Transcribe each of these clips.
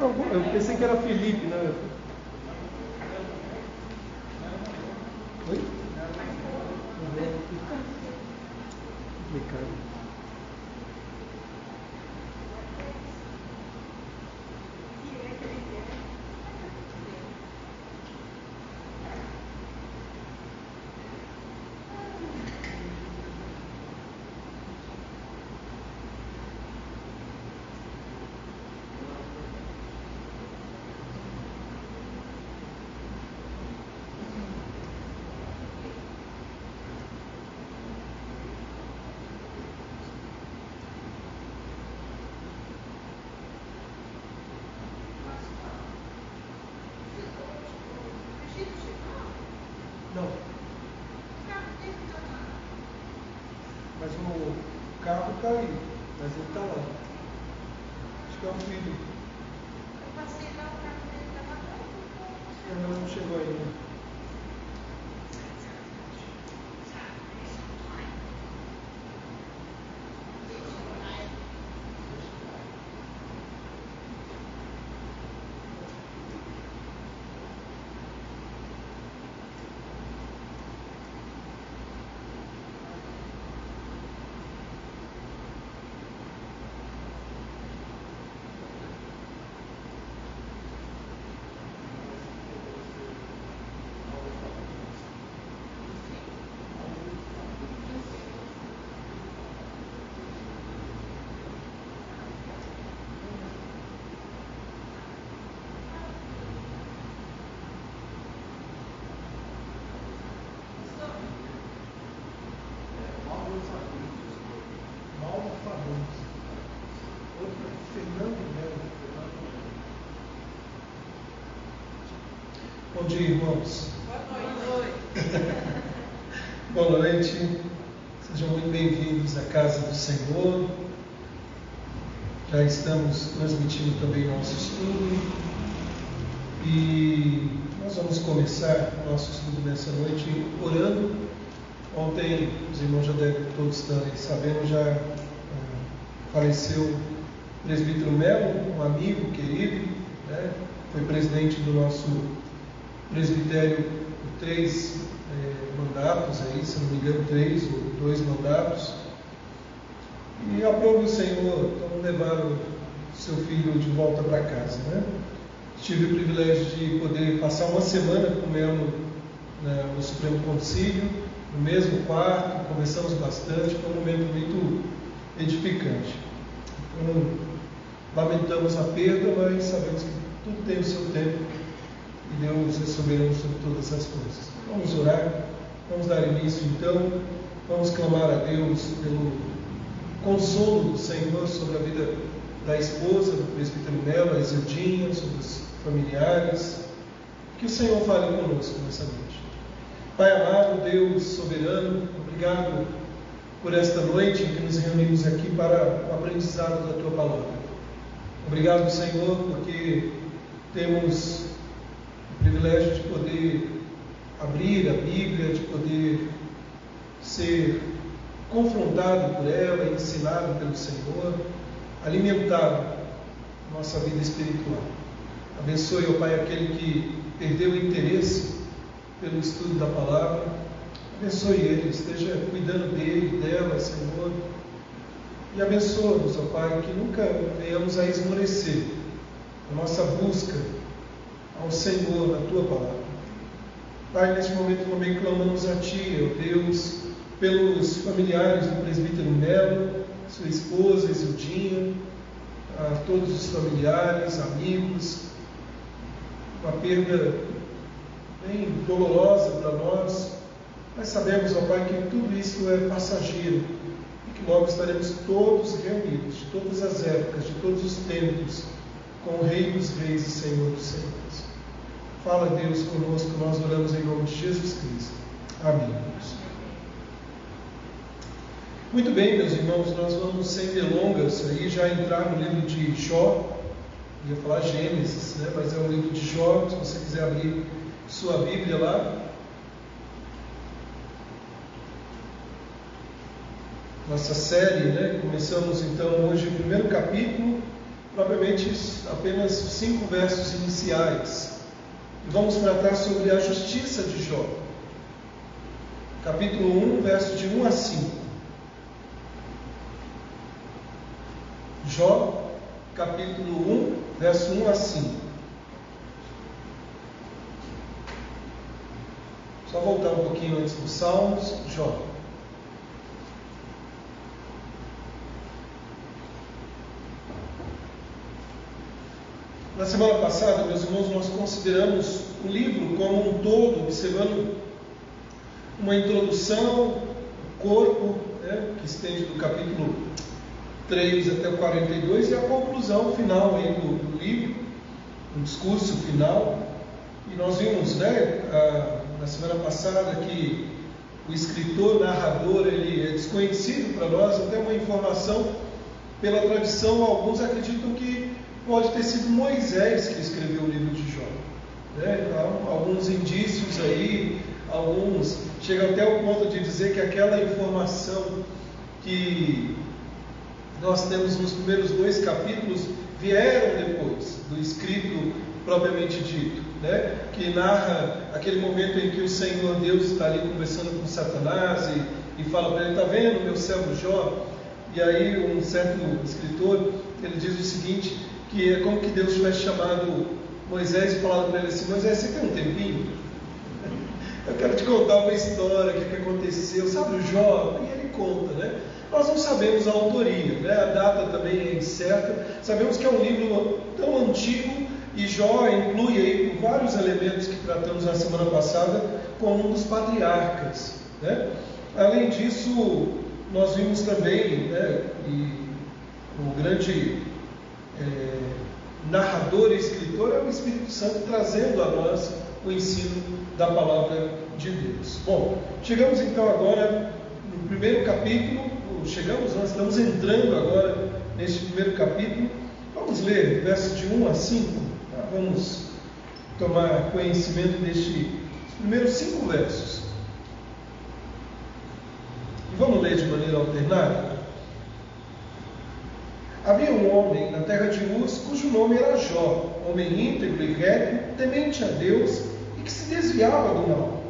Eu pensei que era Felipe, né? Oi? Complicado. Não. Mas o carro está aí, mas ele está lá. Acho que é um filho. Eu passei lá, o carro dele estava lá. Ela não chegou ainda. Mauro Fagundes. Outro é Fernando Melo. Bom dia, irmãos. Boa noite. Boa noite. Sejam muito bem-vindos à casa do Senhor. Já estamos transmitindo também nosso estudo. E nós vamos começar o nosso estudo nessa noite orando. Ontem, os irmãos já devem todos estarem sabendo, já faleceu o presbítero Melo, um amigo querido, né? Foi presidente do nosso presbitério por 3 mandatos, aí, se não me engano, 3 ou 2 mandatos. E aprove o Senhor, então levaram seu filho de volta para casa, né? Tive o privilégio de poder passar uma semana com o Melo no Supremo Concílio, no mesmo quarto, conversamos bastante, foi um momento muito edificante. Então, lamentamos a perda, mas sabemos que tudo tem o seu tempo e Deus é soberano sobre todas as coisas. Vamos orar, vamos dar início então, vamos clamar a Deus pelo consolo do Senhor sobre a vida da esposa do presbítero Melo, a Isildinha, sobre os familiares. Que o Senhor fale conosco nessa noite. Pai amado, Deus soberano, obrigado por esta noite em que nos reunimos aqui para o aprendizado da Tua Palavra. Obrigado, Senhor, porque temos o privilégio de poder abrir a Bíblia, de poder ser confrontado por ela, ensinado pelo Senhor, alimentado nossa vida espiritual. Abençoe, ó Pai, aquele que perdeu o interesse pelo estudo da palavra. Abençoe ele, esteja cuidando dele, dela, Senhor. E abençoa-nos, ó Pai, que nunca venhamos a esmorecer a nossa busca ao Senhor na Tua palavra. Pai, neste momento também clamamos a Ti, ó Deus, pelos familiares do presbítero Melo, sua esposa, Isildinha, a todos os familiares, amigos, uma perda bem dolorosa para nós, mas sabemos, ó Pai, que tudo isso é passageiro e que logo estaremos todos reunidos, de todas as épocas, de todos os tempos, com o Rei dos Reis e Senhor dos Senhores. Fala, Deus, conosco, nós oramos em nome de Jesus Cristo. Amém. Muito bem, meus irmãos, nós vamos sem delongas aí já entrar no livro de Jó. Eu ia falar Gênesis, né? Mas é o livro de Jó. Se você quiser abrir sua Bíblia lá. Nossa série, né? Começamos então hoje o primeiro capítulo. propriamente apenas 5 versos iniciais. E vamos tratar sobre a justiça de Jó. Capítulo 1, versos de 1 a 5. Jó, capítulo 1, verso 1 a 5. Só voltar um pouquinho antes dos Salmos. Jó. Na semana passada, meus irmãos, nós consideramos o livro como um todo, observando uma introdução, o corpo, que estende do capítulo 3 até o 42, e a conclusão final aí do livro, um discurso final. E nós vimos, na semana passada, que o escritor, narrador, ele é desconhecido para nós, até uma informação pela tradição. Alguns acreditam que pode ter sido Moisés que escreveu o livro de Jó. Há alguns indícios aí, alguns chegam até ao ponto de dizer que aquela informação que nós temos nos primeiros 2 capítulos vieram depois do escrito propriamente dito, que narra aquele momento em que o Senhor Deus está ali conversando com Satanás e fala para ele: está vendo meu servo Jó? E aí um certo escritor, ele diz o seguinte, que é como que Deus tivesse chamado Moisés e falado para ele assim: Moisés, você tem um tempinho? Eu quero te contar uma história, o que aconteceu, sabe o Jó? E ele conta, Nós não sabemos a autoria, a data também é incerta. Sabemos que é um livro tão antigo, e Jó inclui aí por vários elementos que tratamos na semana passada como um dos patriarcas, Além disso, nós vimos também, e o grande narrador e escritor é o Espírito Santo, trazendo a nós o ensino da palavra de Deus. Bom, chegamos então agora no primeiro capítulo. Nós estamos entrando agora neste primeiro capítulo. Vamos ler versos de 1 a 5. Vamos tomar conhecimento destes primeiros 5 versos. E vamos ler de maneira alternada. Havia um homem na terra de Uz, cujo nome era Jó, homem íntegro e reto, temente a Deus e que se desviava do mal.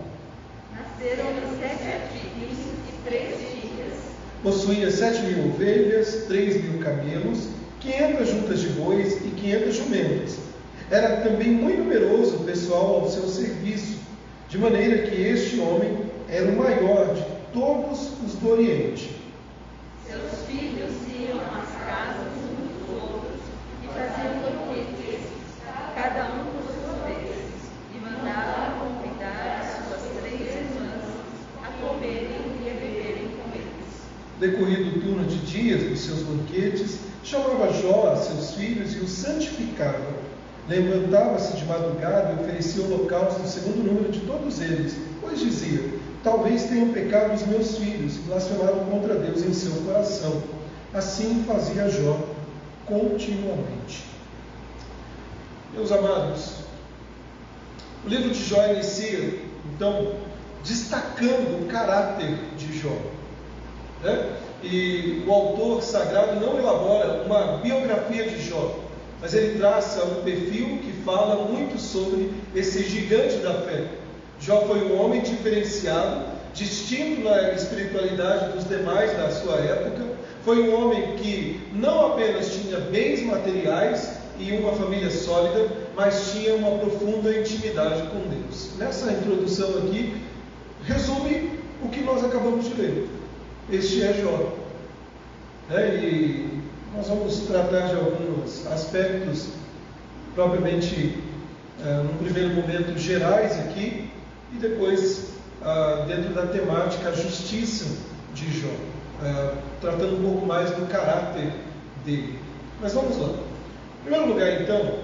Nasceram-lhe 7 filhos e 3 filhas. Possuía 7.000 ovelhas, 3.000 camelos, 500 juntas de bois e 500 jumentas. Era também muito numeroso o pessoal ao seu serviço, de maneira que este homem era o maior de todos os do Oriente. Seus filhos iam às casas uns dos outros e faziam banquetes, cada um por sua vez, e mandavam convidar as suas 3 irmãs a comerem e a beberem com eles. Decorrido o turno de dias dos seus banquetes, chamava Jó a seus filhos e os santificava. Levantava-se de madrugada e oferecia holocausto segundo o número de todos eles, pois dizia: talvez tenham pecado os meus filhos e blasfemado contra Deus em seu coração. Assim fazia Jó continuamente. Meus amados, o livro de Jó inicia, então, destacando o caráter de Jó. E o autor sagrado não elabora uma biografia de Jó, mas ele traça um perfil que fala muito sobre esse gigante da fé. Jó foi um homem diferenciado, distinto na espiritualidade dos demais da sua época. Foi um homem que não apenas tinha bens materiais e uma família sólida, mas tinha uma profunda intimidade com Deus. Nessa introdução aqui, resume o que nós acabamos de ler. Este é Jó. E nós vamos tratar de alguns aspectos propriamente, num primeiro momento, gerais aqui, e depois, dentro da temática, a justiça de Jó, tratando um pouco mais do caráter dele. Mas vamos lá. Em primeiro lugar, então,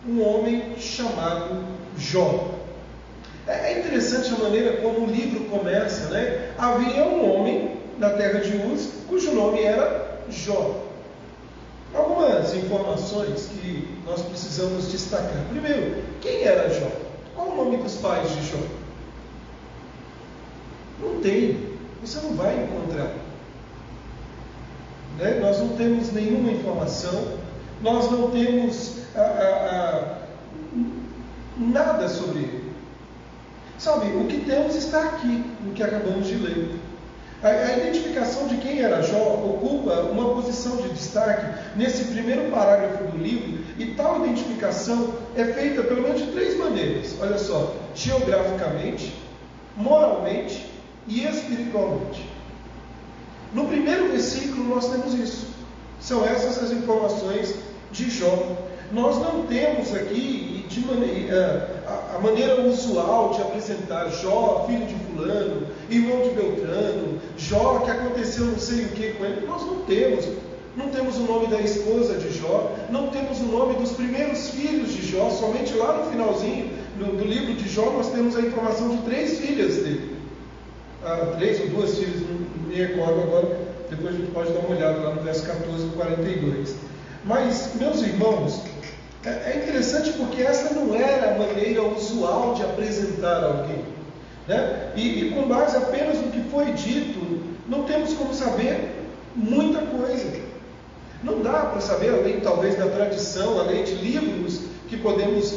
um homem chamado Jó. É interessante a maneira como o livro começa, Havia um homem na terra de Uz, cujo nome era Jó. Algumas informações que nós precisamos destacar. Primeiro, quem era Jó? Qual o nome dos pais de Jó? Não tem, você não vai encontrar. Nós não temos nenhuma informação. nós não temos nada sobre ele. Sabe, o que temos está aqui, no que acabamos de ler. A identificação de quem era Jó ocupa uma posição de destaque nesse primeiro parágrafo do livro, e tal identificação é feita pelo menos de 3 maneiras. Olha só: geograficamente, moralmente e espiritualmente. No primeiro versículo nós temos isso. São essas as informações de Jó. Nós não temos aqui a maneira usual de apresentar Jó, filho de fulano, irmão de Beltrano, Jó, que aconteceu não sei o que com ele. Nós não temos. Não temos o nome da esposa de Jó, não temos o nome dos primeiros filhos de Jó. Somente lá no finalzinho do livro de Jó nós temos a informação de 3 filhas dele. 3 ou 2 filhas, não me recordo agora, depois a gente pode dar uma olhada lá no verso 14 do 42. Mas, meus irmãos, é interessante porque essa não era a maneira usual de apresentar alguém, né? E com base apenas no que foi dito, não temos como saber muita coisa. Não dá para saber, além talvez da tradição, além de livros que podemos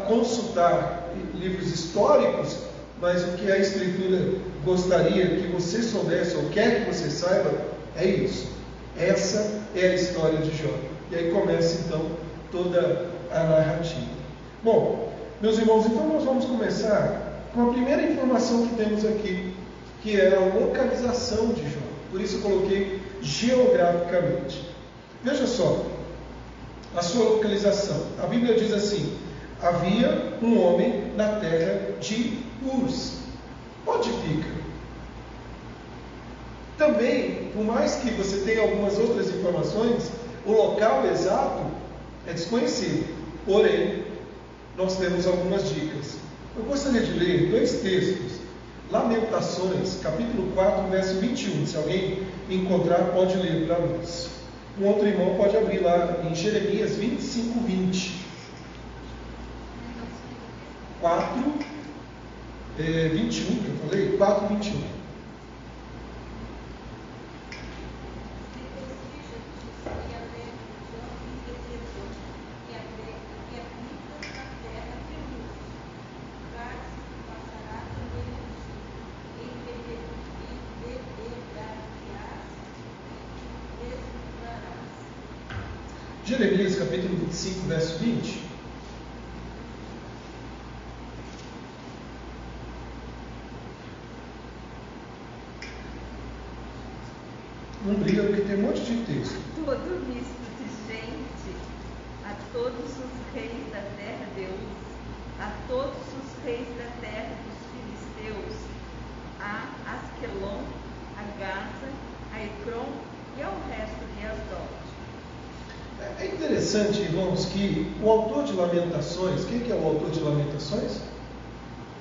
consultar, livros históricos, mas o que a Escritura gostaria que você soubesse, ou quer que você saiba, é isso. Essa é a história de Jó. E aí começa então toda a narrativa. Bom, meus irmãos, então nós vamos começar com a primeira informação que temos aqui, que é a localização de Jó. Por isso eu coloquei geograficamente. Veja só a sua localização. A Bíblia diz assim: havia um homem na terra de Uz. Onde fica? Também, por mais que você tenha algumas outras informações, o local exato é desconhecido. Porém, nós temos algumas dicas. Eu gostaria de ler 2 textos. Lamentações, capítulo 4, verso 21. Se alguém encontrar, pode ler para nós. Um outro irmão pode abrir lá em Jeremias 25, 20. 21, que eu falei? 4, 21. Jeremias capítulo 25, verso 20. Não briga porque tem um monte de texto. Todo misto de gente, a todos os reis da terra de Uz, a todos os reis da terra dos filisteus, a Asquelon, a Gaza, a Ecrom e ao resto de Asdod. É interessante, irmãos, que o autor de Lamentações, quem que é o autor de Lamentações?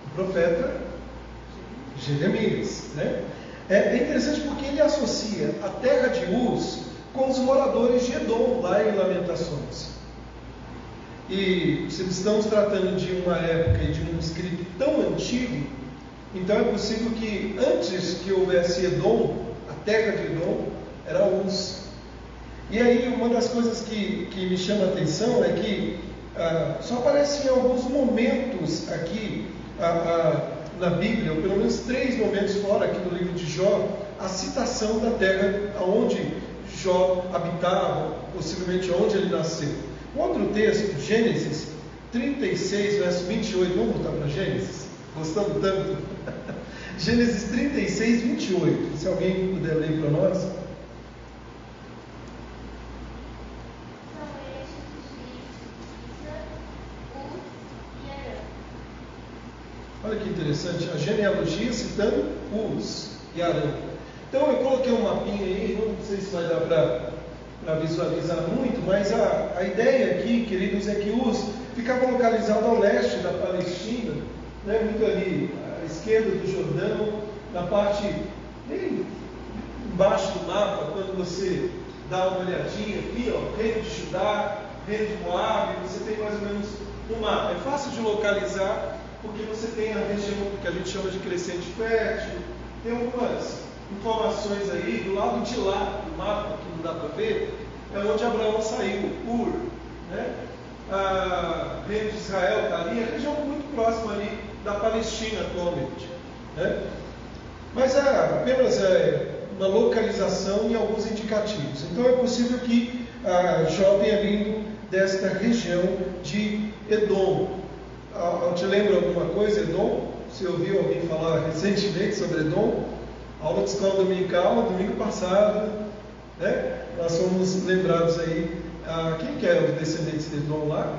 O profeta Jeremias, né? É interessante porque ele associa a terra de Uz com os moradores de Edom, lá em Lamentações. E se estamos tratando de uma época e de um escrito tão antigo, então é possível que antes que houvesse Edom, a terra de Edom era Uz. E aí uma das coisas que me chama a atenção é que só aparecem alguns momentos aqui na Bíblia, ou pelo menos 3 momentos fora aqui no livro de Jó, a citação da terra onde Jó habitava, possivelmente onde ele nasceu. Outro texto, Gênesis 36, verso 28, vamos voltar para Gênesis? Gostamos tanto? Gênesis 36, 28, se alguém puder ler para nós. Olha que interessante, a genealogia citando Uz e Arã. Então eu coloquei um mapinha aí, não sei se vai dar para visualizar muito, mas a ideia aqui, queridos, é que Uz ficava localizado ao leste da Palestina, né, muito ali à esquerda do Jordão, na parte bem embaixo do mapa, quando você dá uma olhadinha aqui, ó, reino de Judá, reino de Moabe, você tem mais ou menos um mapa. É fácil de localizar, porque você tem a região que a gente chama de crescente fértil, tem algumas informações aí, do lado de lá do mapa, que não dá para ver, é onde Abraão saiu, Ur, reino de Israel está ali, a região muito próxima ali da Palestina atualmente, né? Mas é apenas uma localização e alguns indicativos. Então é possível que Jó tenha vindo desta região de Edom. Te lembra alguma coisa, Edom? Você ouviu alguém falar recentemente sobre Edom? Aula de escola dominical, domingo passado, né? Nós fomos lembrados aí. Quem que eram os descendentes de Edom lá?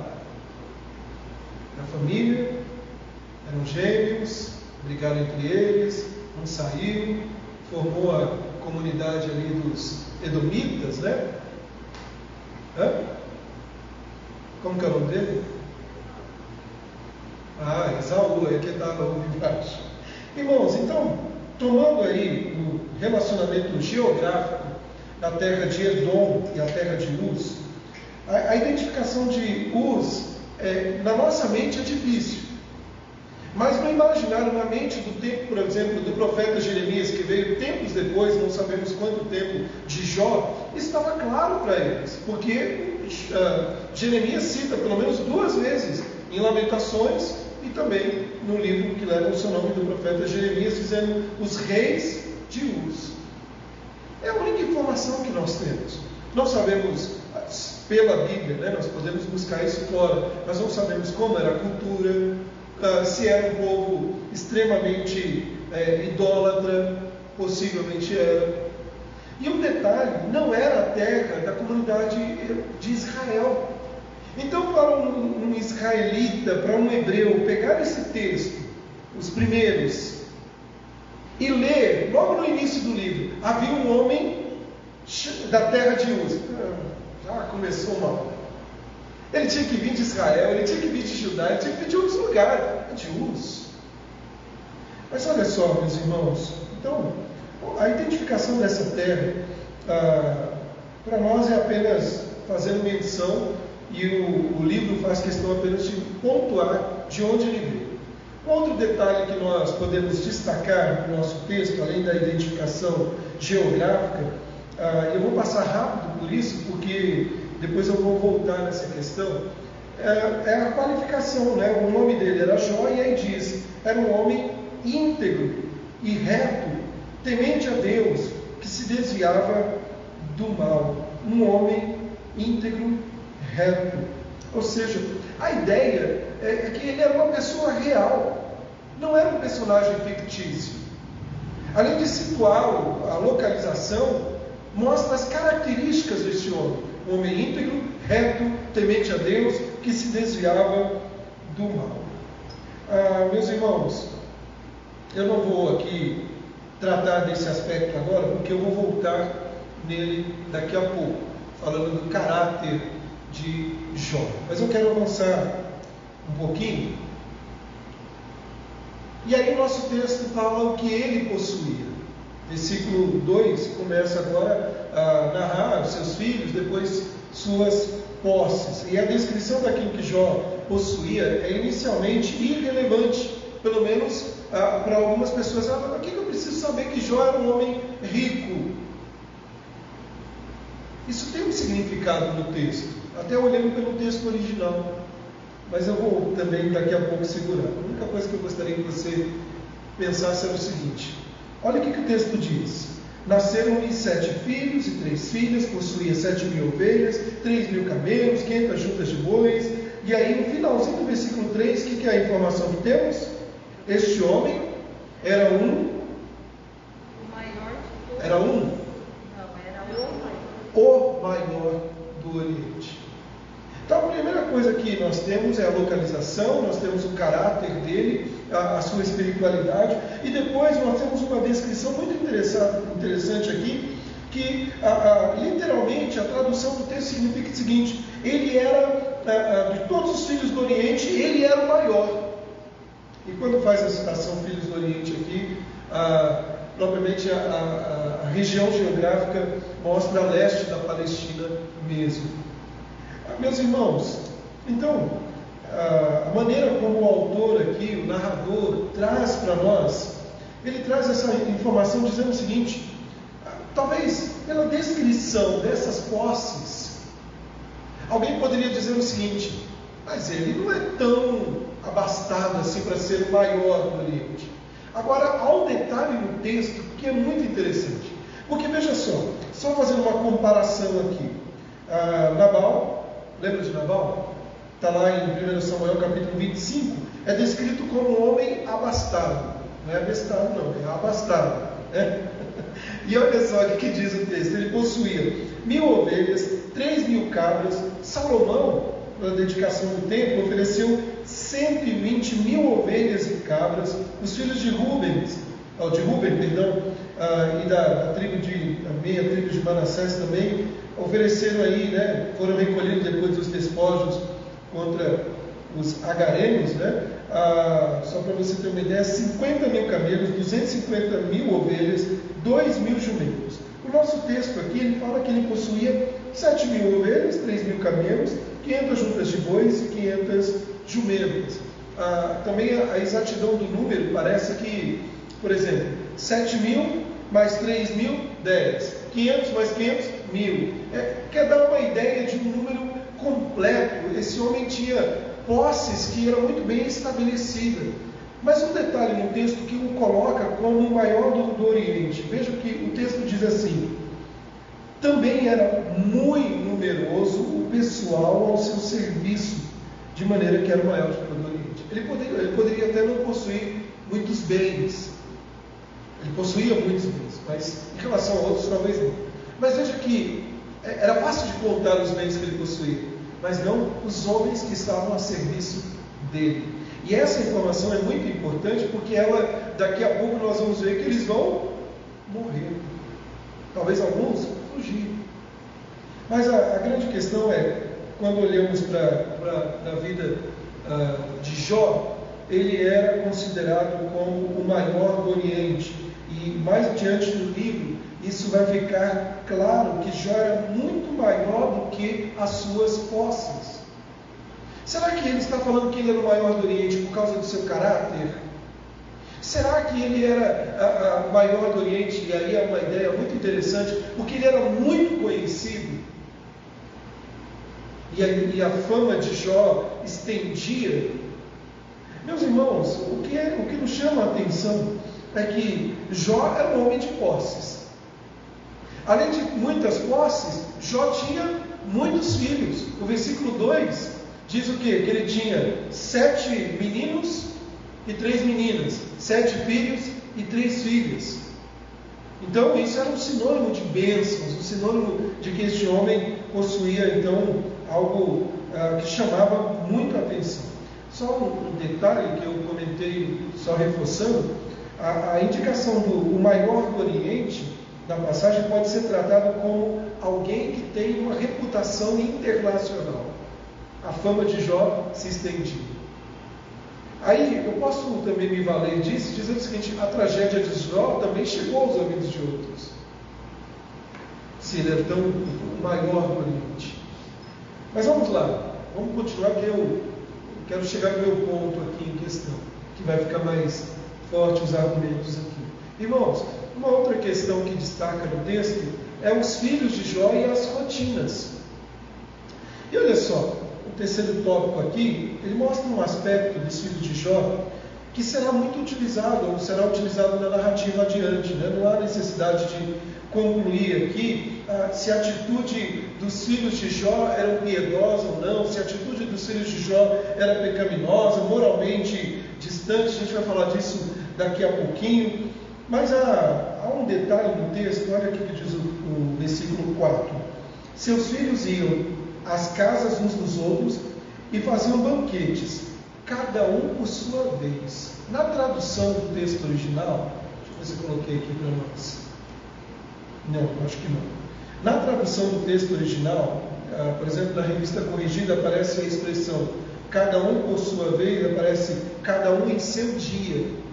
A família, eram gêmeos, brigaram entre eles, um saiu, formou a comunidade ali dos Edomitas, né? Como que é o nome dele? Esaú, é que estava embaixo. Irmãos, então, tomando aí o relacionamento geográfico da terra de Edom e a terra de Uz, a identificação de Uz, na nossa mente é difícil. Mas no imaginário, na mente do tempo, por exemplo, do profeta Jeremias, que veio tempos depois, não sabemos quanto tempo, de Jó, estava claro para eles, porque Jeremias cita pelo menos 2 vezes em Lamentações e também no livro que leva o seu nome do profeta Jeremias, dizendo os reis de Uz. É a única informação que nós temos. Não sabemos pela Bíblia, né? Nós podemos buscar isso fora, mas não sabemos como era a cultura, se era um povo extremamente idólatra, possivelmente era. E um detalhe, não era a terra da comunidade de Israel. Então, para um israelita, para um hebreu, pegar esse texto, os primeiros, e ler, logo no início do livro, havia um homem da terra de Uz. Já começou mal. Ele tinha que vir de Israel, ele tinha que vir de Judá, ele tinha que vir de outros lugares, de Uz. Mas olha só, meus irmãos, então, a identificação dessa terra, para nós é apenas fazendo menção, e o livro faz questão apenas de pontuar de onde ele veio. Outro detalhe que nós podemos destacar no nosso texto, além da identificação geográfica, eu vou passar rápido por isso, porque depois eu vou voltar nessa questão, é a qualificação, né? O nome dele era Jó, e aí diz, era um homem íntegro e reto, temente a Deus, que se desviava do mal. Um homem íntegro, reto. Ou seja, a ideia é que ele era uma pessoa real, não era um personagem fictício. Além de situar a localização, mostra as características deste homem. Um homem íntegro, reto, temente a Deus, que se desviava do mal. Meus irmãos, eu não vou aqui tratar desse aspecto agora, porque eu vou voltar nele daqui a pouco, falando do caráter de Jó. Mas eu quero avançar um pouquinho. E aí o nosso texto fala o que ele possuía. Versículo 2 começa agora a narrar os seus filhos, depois suas posses. E a descrição daquilo que Jó possuía é inicialmente irrelevante, pelo menos para algumas pessoas. Por que eu preciso saber que Jó era um homem rico? Isso tem um significado no texto, até olhando pelo texto original. Mas eu vou também daqui a pouco segurar. A única coisa que eu gostaria que você pensasse era o seguinte: olha o que o texto diz. Nasceram-lhe 7 filhos e 3 filhas, possuía 7.000 ovelhas, 3.000 camelos, 500 juntas de bois. E aí no finalzinho do versículo 3, o que é a informação que temos? Este homem era o maior de todos. Era um? Não, era o maior do Oriente. Então a primeira coisa que nós temos é a localização, nós temos o caráter dele, a sua espiritualidade, e depois nós temos uma descrição muito interessante aqui, que literalmente a tradução do texto significa o seguinte: ele era, de todos os filhos do Oriente, ele era o maior. E quando faz a citação filhos do Oriente aqui, propriamente a região geográfica mostra a leste da Palestina mesmo. Meus irmãos, então, a maneira como o autor aqui, o narrador, traz para nós, ele traz essa informação dizendo o seguinte: talvez pela descrição dessas posses, alguém poderia dizer o seguinte: mas ele não é tão abastado assim para ser o maior do Oriente. Agora, há um detalhe no texto que é muito interessante, porque veja só fazendo uma comparação aqui. Nabal, lembra de Nabal? Está lá em 1 Samuel capítulo 25, é descrito como um homem abastado. Não é abestado não, é abastado. E olha só o que diz o texto: ele possuía 1.000 ovelhas, 3.000 cabras. Salomão, na dedicação do templo, ofereceu 120.000 ovelhas e cabras. Os filhos de Rubem, e da tribo de meia tribo de Manassés também ofereceram aí, né, foram recolhidos depois dos despojos contra os agarenos, né? Só para você ter uma ideia, 50.000 camelos, 250.000 ovelhas, 2.000 jumentos. O nosso texto aqui, ele fala que ele possuía 7.000 ovelhas, 3.000 camelos, 500 juntas de bois e 500 jumentas. Também a exatidão do número parece que, por exemplo, 7.000 mais 3.000, 10. 500 mais 500, 1.000. Quer dar uma ideia de um número completo. Esse homem tinha posses que eram muito bem estabelecidas. Mas um detalhe no texto que o coloca como o maior do Oriente. Veja que o texto diz assim: também era muito numeroso o pessoal ao seu serviço, de maneira que era o maior de todo o Oriente. Ele poderia até não possuir muitos bens. Ele possuía muitos bens, mas em relação a outros talvez não. Mas veja que era fácil de contar os bens que ele possuía, mas não os homens que estavam a serviço dele. E essa informação é muito importante, porque daqui a pouco nós vamos ver que eles vão morrer. Talvez alguns fugir. Mas a grande questão é, quando olhamos para a vida de Jó, ele era considerado como o maior do Oriente. E mais adiante no livro, isso vai ficar claro que Jó era muito maior do que as suas posses. Será que ele está falando que ele era o maior do Oriente por causa do seu caráter? Será que ele era o maior do Oriente? E aí é uma ideia muito interessante, porque ele era muito conhecido. E a fama de Jó estendia. Meus irmãos, o que nos chama a atenção é que Jó era um homem de posses. Além de muitas posses, Jó tinha muitos filhos. O versículo 2 diz o quê? Que ele tinha 7 meninos e 3 meninas, 7 filhos e 3 filhas. Então isso era um sinônimo de bênçãos, um sinônimo de que este homem possuía então algo que chamava muito a atenção. Só um detalhe que eu comentei, só reforçando: a indicação do maior do Oriente na passagem pode ser tratado como alguém que tem uma reputação internacional. A fama de Jó se estendia. Aí eu posso também me valer disso, dizendo o seguinte: a tragédia de Jó também chegou aos ouvidos de outros. Se ele é tão maior do Oriente. Mas vamos lá, vamos continuar, que eu quero chegar no meu ponto aqui em questão, que vai ficar mais forte os argumentos aqui. Irmãos, uma outra questão que destaca no texto é os filhos de Jó e as rotinas. E olha só, o terceiro tópico aqui, ele mostra um aspecto dos filhos de Jó que será muito utilizado, ou será utilizado na narrativa adiante, né? Não há necessidade de concluir aqui se a atitude dos filhos de Jó era piedosa ou não, se a atitude dos filhos de Jó era pecaminosa, moralmente distante. A gente vai falar disso daqui a pouquinho. Mas há um detalhe no texto, olha aqui que diz o versículo 4. Seus filhos iam às casas uns dos outros e faziam banquetes, cada um por sua vez. Na tradução do texto original, deixa eu ver se eu coloquei aqui para nós. Não, acho que não. Na tradução do texto original, por exemplo, na revista corrigida, aparece a expressão cada um por sua vez, aparece cada um em seu dia.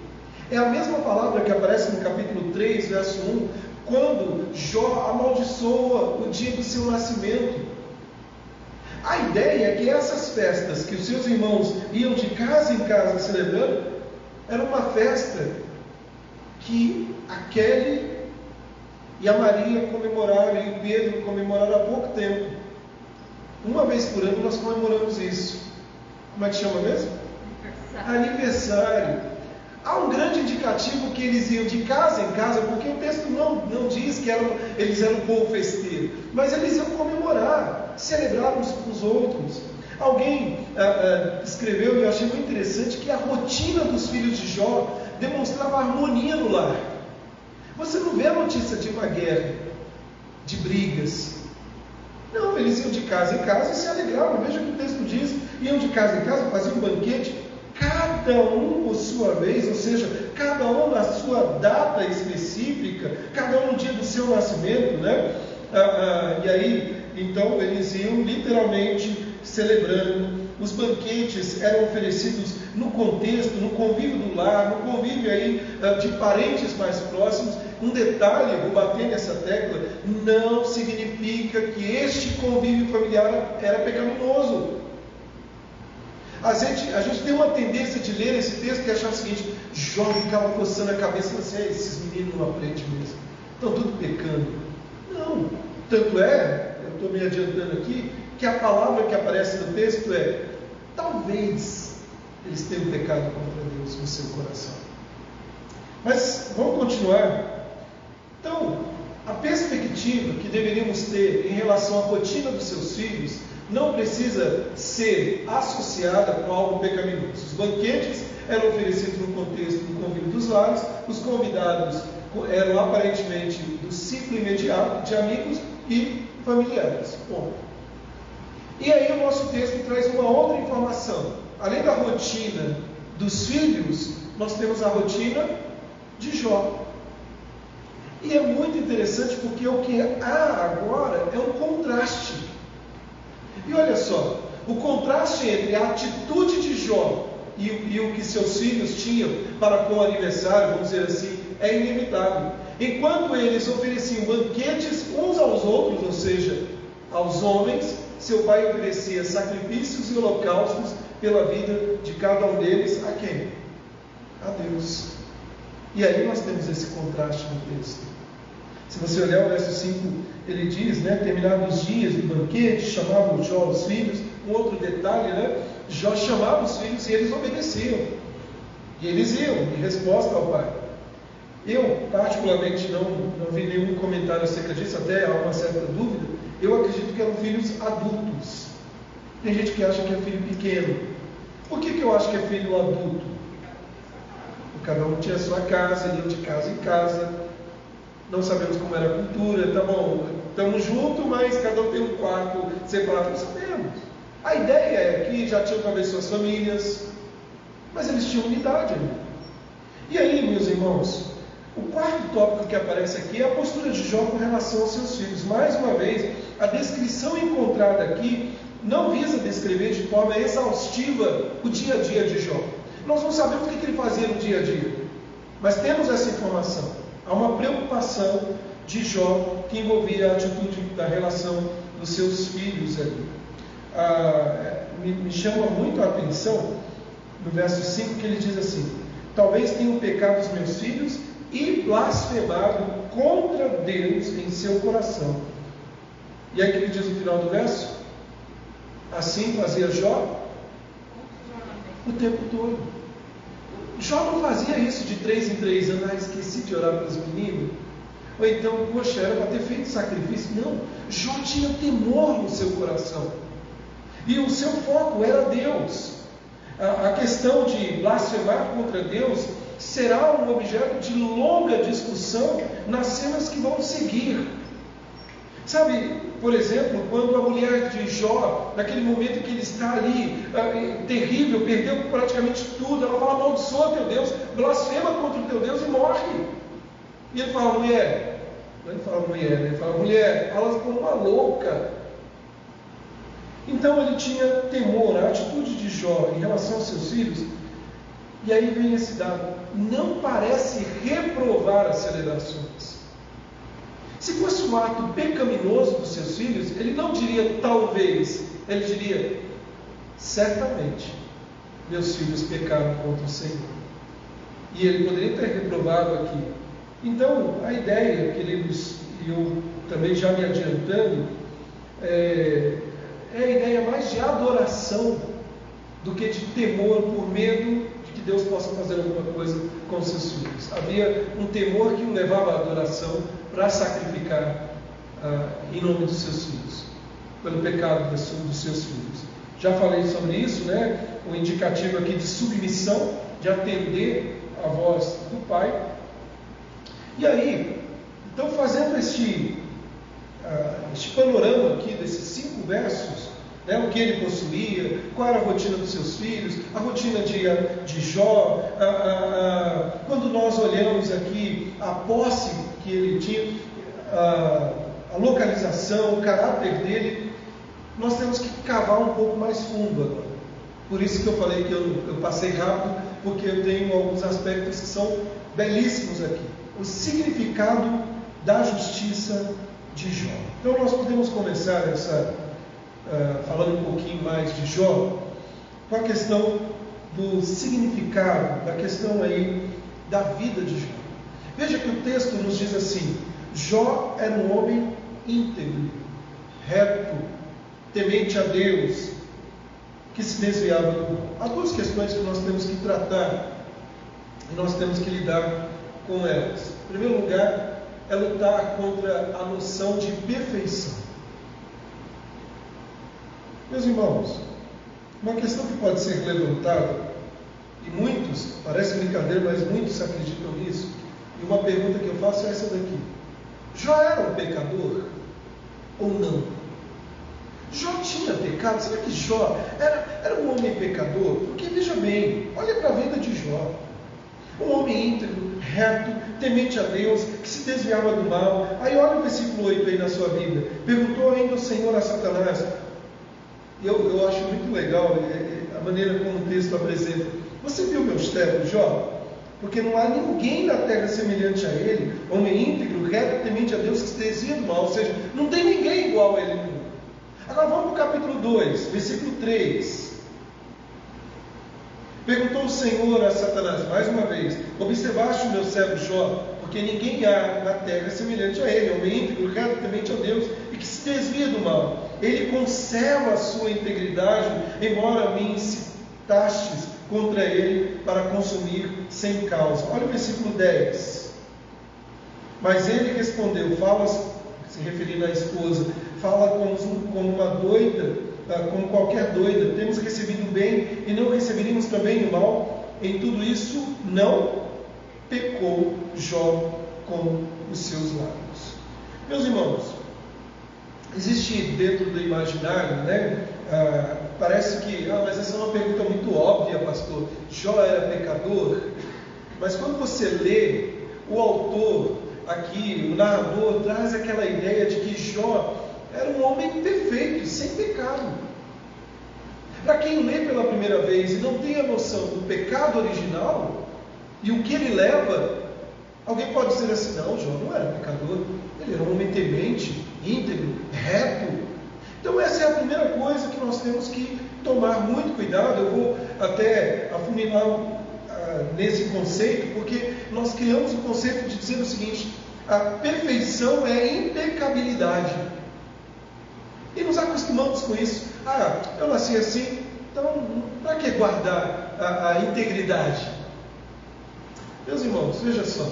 É a mesma palavra que aparece no capítulo 3, verso 1, quando Jó amaldiçoa o dia do seu nascimento. A ideia é que essas festas que os seus irmãos iam de casa em casa celebrando, era uma festa que a Kelly e a Maria comemoraram, e o Pedro comemoraram há pouco tempo. Uma vez por ano nós comemoramos isso. Como é que chama mesmo? Aniversário. Há um grande indicativo que eles iam de casa em casa, porque o texto não diz que eles eram um povo festeiro, mas eles iam comemorar, celebrar uns com os outros. Alguém escreveu, e eu achei muito interessante, que a rotina dos filhos de Jó demonstrava harmonia no lar. Você não vê a notícia de uma guerra, de brigas. Não, eles iam de casa em casa e se alegravam. Veja o que o texto diz: iam de casa em casa, faziam um banquete, cada um por sua vez, ou seja, cada um na sua data específica, cada um no dia do seu nascimento, né? E aí, então, eles iam literalmente celebrando. Os banquetes eram oferecidos no contexto, no convívio do lar, no convívio aí de parentes mais próximos. Um detalhe, vou bater nessa tecla: não significa que este convívio familiar era pecaminoso. A gente tem uma tendência de ler esse texto e achar o seguinte: Jó ficava coçando a cabeça e assim, esses meninos não aprendem mesmo, estão tudo pecando. Não, tanto é, eu estou me adiantando aqui, que a palavra que aparece no texto é: talvez eles tenham pecado contra Deus no seu coração. Mas vamos continuar. Então, a perspectiva que deveríamos ter em relação à rotina dos seus filhos não precisa ser associada com algo pecaminoso. Os banquetes eram oferecidos no contexto do convívio dos lares, os convidados eram aparentemente do ciclo imediato de amigos e familiares. Bom, e aí o nosso texto traz uma outra informação. Além da rotina dos filhos, nós temos a rotina de Jó. E é muito interessante porque o que há agora é um contraste. E olha só, o contraste entre a atitude de Jó e o que seus filhos tinham para com o aniversário, vamos dizer assim, é inevitável. Enquanto eles ofereciam banquetes uns aos outros, ou seja, aos homens, seu pai oferecia sacrifícios e holocaustos pela vida de cada um deles. A quem? A Deus. E aí nós temos esse contraste no texto. Se você olhar o verso 5, ele diz, terminados os dias do banquete, chamavam Jó os filhos. Um outro detalhe, Jó chamava os filhos e eles obedeciam. E eles iam, em resposta ao pai. Eu, particularmente, não vi nenhum comentário acerca disso, até há uma certa dúvida. Eu acredito que eram filhos adultos. Tem gente que acha que é filho pequeno. Por que eu acho que é filho adulto? Porque cada um tinha a sua casa, iam de casa em casa. Não sabemos como era a cultura, tá bom, estamos juntos, mas cada um tem um quarto separado, não sabemos. A ideia é que já tinham talvez suas famílias, mas eles tinham unidade ainda. E aí, meus irmãos, o quarto tópico que aparece aqui é a postura de Jó com relação aos seus filhos. Mais uma vez, a descrição encontrada aqui não visa descrever de forma exaustiva o dia a dia de Jó. Nós não sabemos o que ele fazia no dia a dia, mas temos essa informação. Há uma preocupação de Jó que envolvia a atitude da relação dos seus filhos ali. Me chama muito a atenção no verso 5 que ele diz assim: talvez tenham pecado os meus filhos e blasfemado contra Deus em seu coração. E aí que ele diz no final do verso: assim fazia Jó o tempo todo. Jó não fazia isso de 3 em 3 anos, esqueci de orar pelos meninos, ou então, poxa, era para ter feito sacrifício. Não, Jó tinha temor no seu coração, e o seu foco era Deus. A questão de blasfemar contra Deus será um objeto de longa discussão nas cenas que vão seguir. Sabe, por exemplo, quando a mulher de Jó, naquele momento em que ele está ali, terrível, perdeu praticamente tudo, ela fala: amaldiçoa teu Deus, blasfema contra o teu Deus e morre. E ele fala: mulher, não ele fala mulher, ele fala: mulher, fala como uma louca. Então ele tinha temor, a atitude de Jó em relação aos seus filhos. E aí vem esse dado: não parece reprovar as celebrações. Se fosse um ato pecaminoso dos seus filhos, ele não diria talvez, ele diria: certamente meus filhos pecaram contra o Senhor. E ele poderia ter reprovado aqui. Então, a ideia, queridos, e eu também já me adiantando, é a ideia mais de adoração do que de temor por medo de que Deus possa fazer alguma coisa com seus filhos. Havia um temor que o levava à adoração para sacrificar em nome dos seus filhos, pelo pecado dos seus filhos. Já falei sobre isso, né? O indicativo aqui de submissão, de atender a voz do Pai. E aí, então, fazendo este panorama aqui desses 5 versos, né, o que ele possuía, qual era a rotina dos seus filhos, a rotina de Jó, quando nós olhamos aqui a posse que ele tinha, a localização, o caráter dele, nós temos que cavar um pouco mais fundo agora. Por isso que eu falei que eu passei rápido, porque eu tenho alguns aspectos que são belíssimos aqui. O significado da justiça de Jó. Então nós podemos começar falando um pouquinho mais de Jó, com a questão do significado, da questão aí da vida de Jó. Veja que o texto nos diz assim: Jó era um homem íntegro, reto, temente a Deus, que se desviava do mal. Há 2 questões que nós temos que tratar e nós temos que lidar com elas. Em primeiro lugar, é lutar contra a noção de perfeição. Meus irmãos, uma questão que pode ser levantada, e muitos, parece brincadeira, mas muitos acreditam nisso, e uma pergunta que eu faço é essa daqui: Jó era um pecador ou não? Jó tinha pecado? Será que Jó era um homem pecador? Porque veja bem, olha para a vida de Jó. Um homem íntegro, reto, temente a Deus, que se desviava do mal. Aí olha o versículo 8 aí na sua Bíblia. Perguntou ainda o Senhor a Satanás. Eu acho muito legal a maneira como o texto apresenta. Você viu meus tetos, Jó? Porque não há ninguém na terra semelhante a ele, homem íntegro, reto, temente a Deus, que se desvia do mal. Ou seja, não tem ninguém igual a ele no mundo. Agora vamos para o capítulo 2, versículo 3. Perguntou o Senhor a Satanás, mais uma vez: observaste o meu servo Jó? Porque ninguém há na terra semelhante a ele, homem íntegro, reto, temente a Deus, e que se desvia do mal. Ele conserva a sua integridade, embora me incitastes contra ele para consumir sem causa. Olha o versículo 10. Mas ele respondeu, fala, se referindo à esposa, fala como uma doida, como qualquer doida: temos recebido o bem e não receberíamos também o mal? Em tudo isso não pecou Jó com os seus lábios. Meus irmãos, existe dentro do imaginário, né? Parece que, mas essa é uma pergunta muito óbvia, pastor. Jó era pecador? Mas quando você lê, o autor aqui, o narrador, traz aquela ideia de que Jó era um homem perfeito, sem pecado. Para quem lê pela primeira vez e não tem a noção do pecado original e o que ele leva, alguém pode dizer assim: não, Jó não era pecador, ele era um homem temente, íntegro, reto. Então essa é a primeira coisa que nós temos que tomar muito cuidado. Eu vou até afunilar nesse conceito, porque nós criamos o conceito de dizer o seguinte: a perfeição é impecabilidade. E nos acostumamos com isso. Eu nasci assim, então para que guardar a integridade? Meus irmãos, veja só.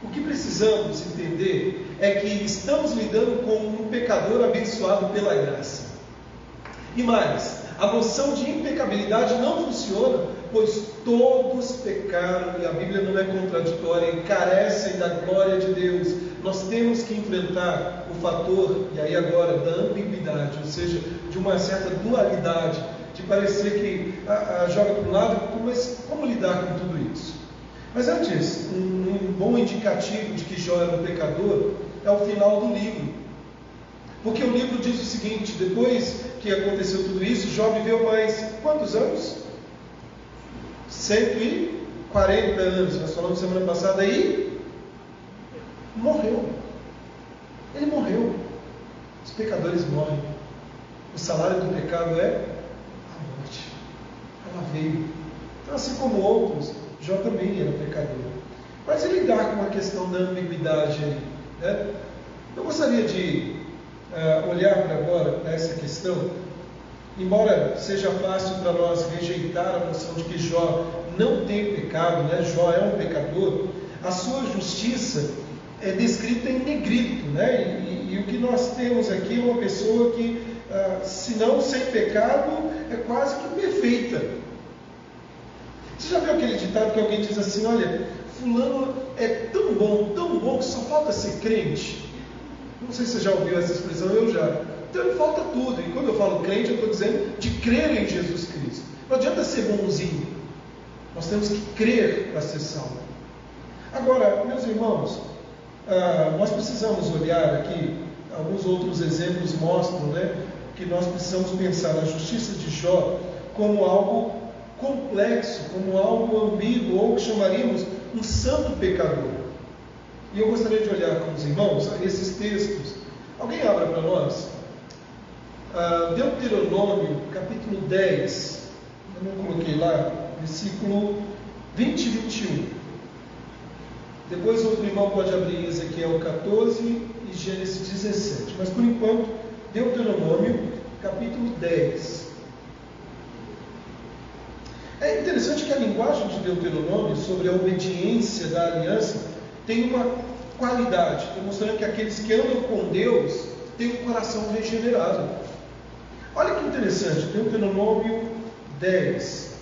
O que precisamos entender é que estamos lidando com um pecador abençoado pela graça. E mais, a noção de impecabilidade não funciona, pois todos pecaram, e a Bíblia não é contraditória, e carecem da glória de Deus. Nós temos que enfrentar o fator, e aí agora, da ambiguidade, ou seja, de uma certa dualidade, de parecer que joga para um lado, mas como lidar com tudo isso? Mas antes, um bom indicativo de que Jó era um pecador é o final do livro. Porque o livro diz o seguinte: depois que aconteceu tudo isso, Jó viveu mais quantos anos? 140 anos, nós falamos semana passada, e morreu. Ele morreu. Os pecadores morrem. O salário do pecado é a morte. Ela veio. Então, assim como outros, Jó também era pecador. Mas ele lidar com a questão da ambiguidade aí, né? Eu gostaria de olhar para agora para essa questão embora seja fácil para nós rejeitar a noção de que Jó não tem pecado, né? Jó é um pecador, a sua justiça é descrita em negrito, né? E o que nós temos aqui é uma pessoa que, se não sem pecado, é quase que perfeita. Você já viu aquele ditado que alguém diz assim: olha, fulano é tão bom, que só falta ser crente? Não sei se você já ouviu essa expressão, eu já. Então falta tudo. E quando eu falo crente, eu estou dizendo de crer em Jesus Cristo. Não adianta ser bonzinho. Nós temos que crer para ser salvo. Agora, meus irmãos, nós precisamos olhar aqui, alguns outros exemplos mostram, né, que nós precisamos pensar na justiça de Jó como algo complexo, como algo ambíguo, ou que chamaríamos um santo pecador. E eu gostaria de olhar com os irmãos a esses textos. Alguém abra para nós Deuteronômio capítulo 10, eu não coloquei lá, versículo 20 e 21. Depois outro irmão pode abrir Ezequiel 14 e Gênesis 17. Mas por enquanto, Deuteronômio capítulo 10. É interessante que a linguagem de Deuteronômio sobre a obediência da aliança tem uma qualidade, demonstrando que aqueles que andam com Deus têm um coração regenerado. Olha que interessante, Deuteronômio 10.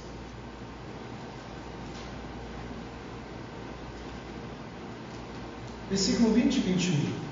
Versículo 20 e 21.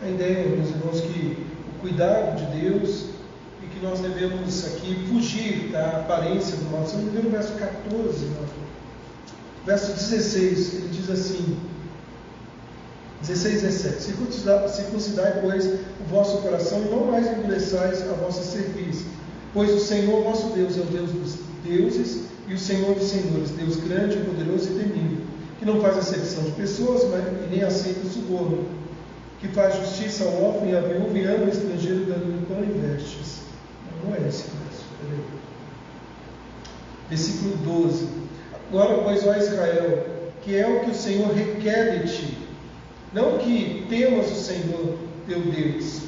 A ideia, meus irmãos, que o cuidado de Deus e que nós devemos aqui fugir da aparência do mal. Se não me engano, no verso 14, verso 16, ele diz assim, 16, 17: circuncidai, pois, o vosso coração e não mais endureçais a vossa cerviz, pois o Senhor vosso Deus é o Deus dos deuses e o Senhor dos senhores, Deus grande, poderoso e temível, que não faz acepção de pessoas, e nem aceita o suborno, que faz justiça ao órfão e à viúva e ama o estrangeiro, dando-lhe pão e vestes. Não é esse verso. Versículo 12: agora, pois, ó Israel, que é o que o Senhor requer de ti, não que temas o Senhor teu Deus,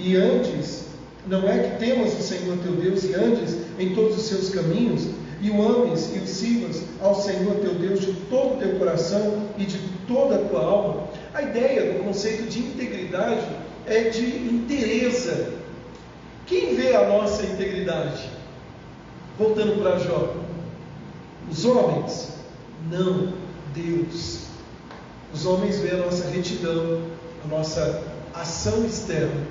e antes, não é que temas o Senhor teu Deus e andes em todos os seus caminhos, e o ames e o sirvas ao Senhor teu Deus de todo o teu coração e de toda a tua alma. A ideia do conceito de integridade é de inteireza. Quem vê a nossa integridade? Voltando para Jó. Os homens? Não, Deus. Os homens veem a nossa retidão, a nossa ação externa.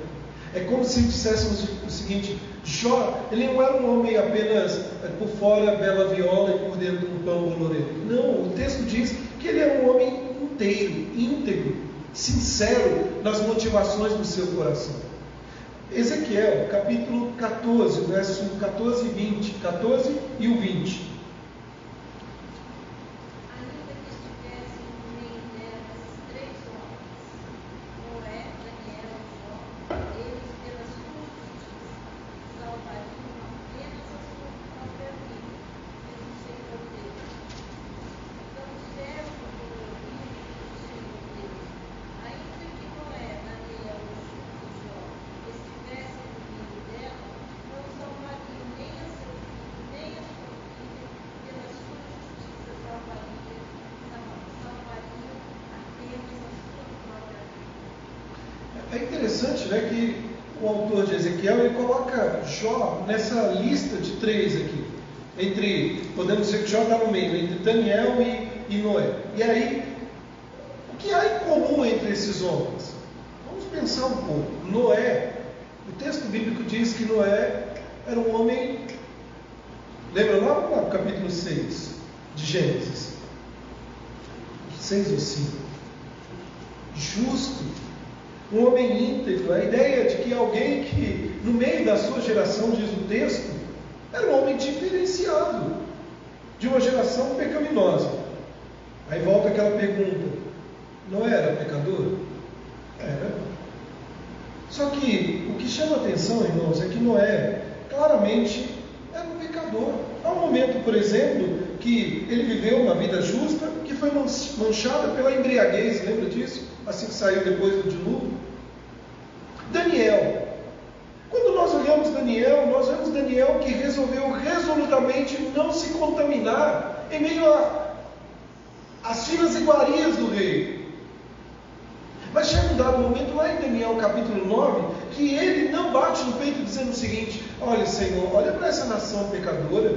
É como se disséssemos o seguinte: Jó, ele não era um homem apenas por fora bela viola e por dentro um pão bolorento. Não, o texto diz que ele era um homem inteiro, íntegro, sincero nas motivações do seu coração. Ezequiel, capítulo 14, verso 14 e 20, 14 e o 20. É interessante, né, que o autor de Ezequiel ele coloca Jó nessa lista de três aqui. Podemos dizer que Jó está no meio, entre Daniel e Noé. E aí, o que há em comum entre esses homens? Vamos pensar um pouco. Noé, o texto bíblico diz que Noé era um homem, lembra lá no capítulo 6 de Gênesis? 6 ou 5. Justo. Um homem íntegro. A ideia de que alguém que, no meio da sua geração, diz o texto, era um homem diferenciado de uma geração pecaminosa. Aí volta aquela pergunta: Noé era pecador? Era. Só que o que chama a atenção, irmãos, é que Noé claramente era um pecador. Há um momento, por exemplo, que ele viveu uma vida justa, que foi manchada pela embriaguez, lembra disso? Assim que saiu depois do dilúvio. Daniel. Quando nós olhamos Daniel, nós vemos Daniel que resolveu resolutamente não se contaminar em meio às finas iguarias do rei. Mas chega um dado momento lá em Daniel capítulo 9, que ele não bate no peito dizendo o seguinte: olha, Senhor, olha para essa nação pecadora,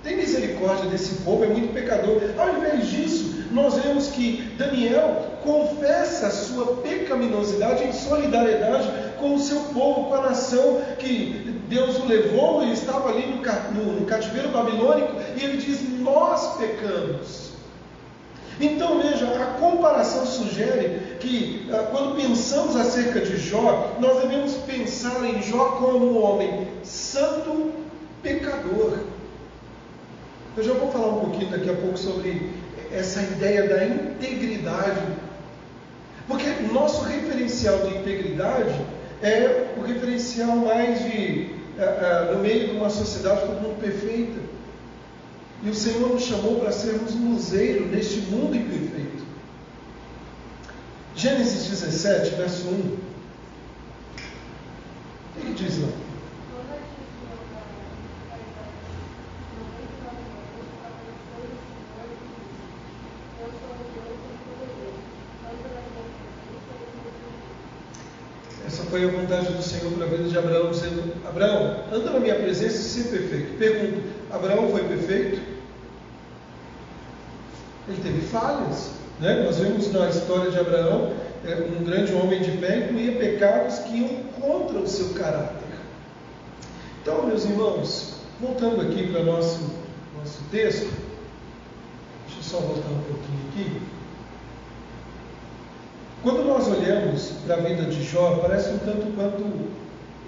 tem misericórdia desse povo, é muito pecador. Ao invés disso, nós vemos que Daniel confessa a sua pecaminosidade em solidariedade com o seu povo, com a nação que Deus o levou e estava ali no cativeiro babilônico, e ele diz: nós pecamos. Então veja, a comparação sugere que quando pensamos acerca de Jó, nós devemos pensar em Jó como um homem santo, pecador. Eu já vou falar um pouquinho daqui a pouco sobre essa ideia da integridade, porque o nosso referencial de integridade é o referencial mais no meio de uma sociedade todo mundo perfeita. E o Senhor nos chamou para sermos um luzeiro neste mundo imperfeito. Gênesis 17, verso 1. O que ele diz lá? Essa foi a vontade do Senhor para a vida de Abraão, dizendo: Abraão, anda na minha presença e ser perfeito. Pergunto: Abraão foi perfeito? Ele teve falhas, né? Nós vemos na história de Abraão um grande homem de fé, incluía pecados que iam contra o seu caráter. Então, meus irmãos, voltando aqui para o nosso texto, deixa eu só voltar um pouquinho aqui. Quando nós olhamos para a vida de Jó, parece um tanto quanto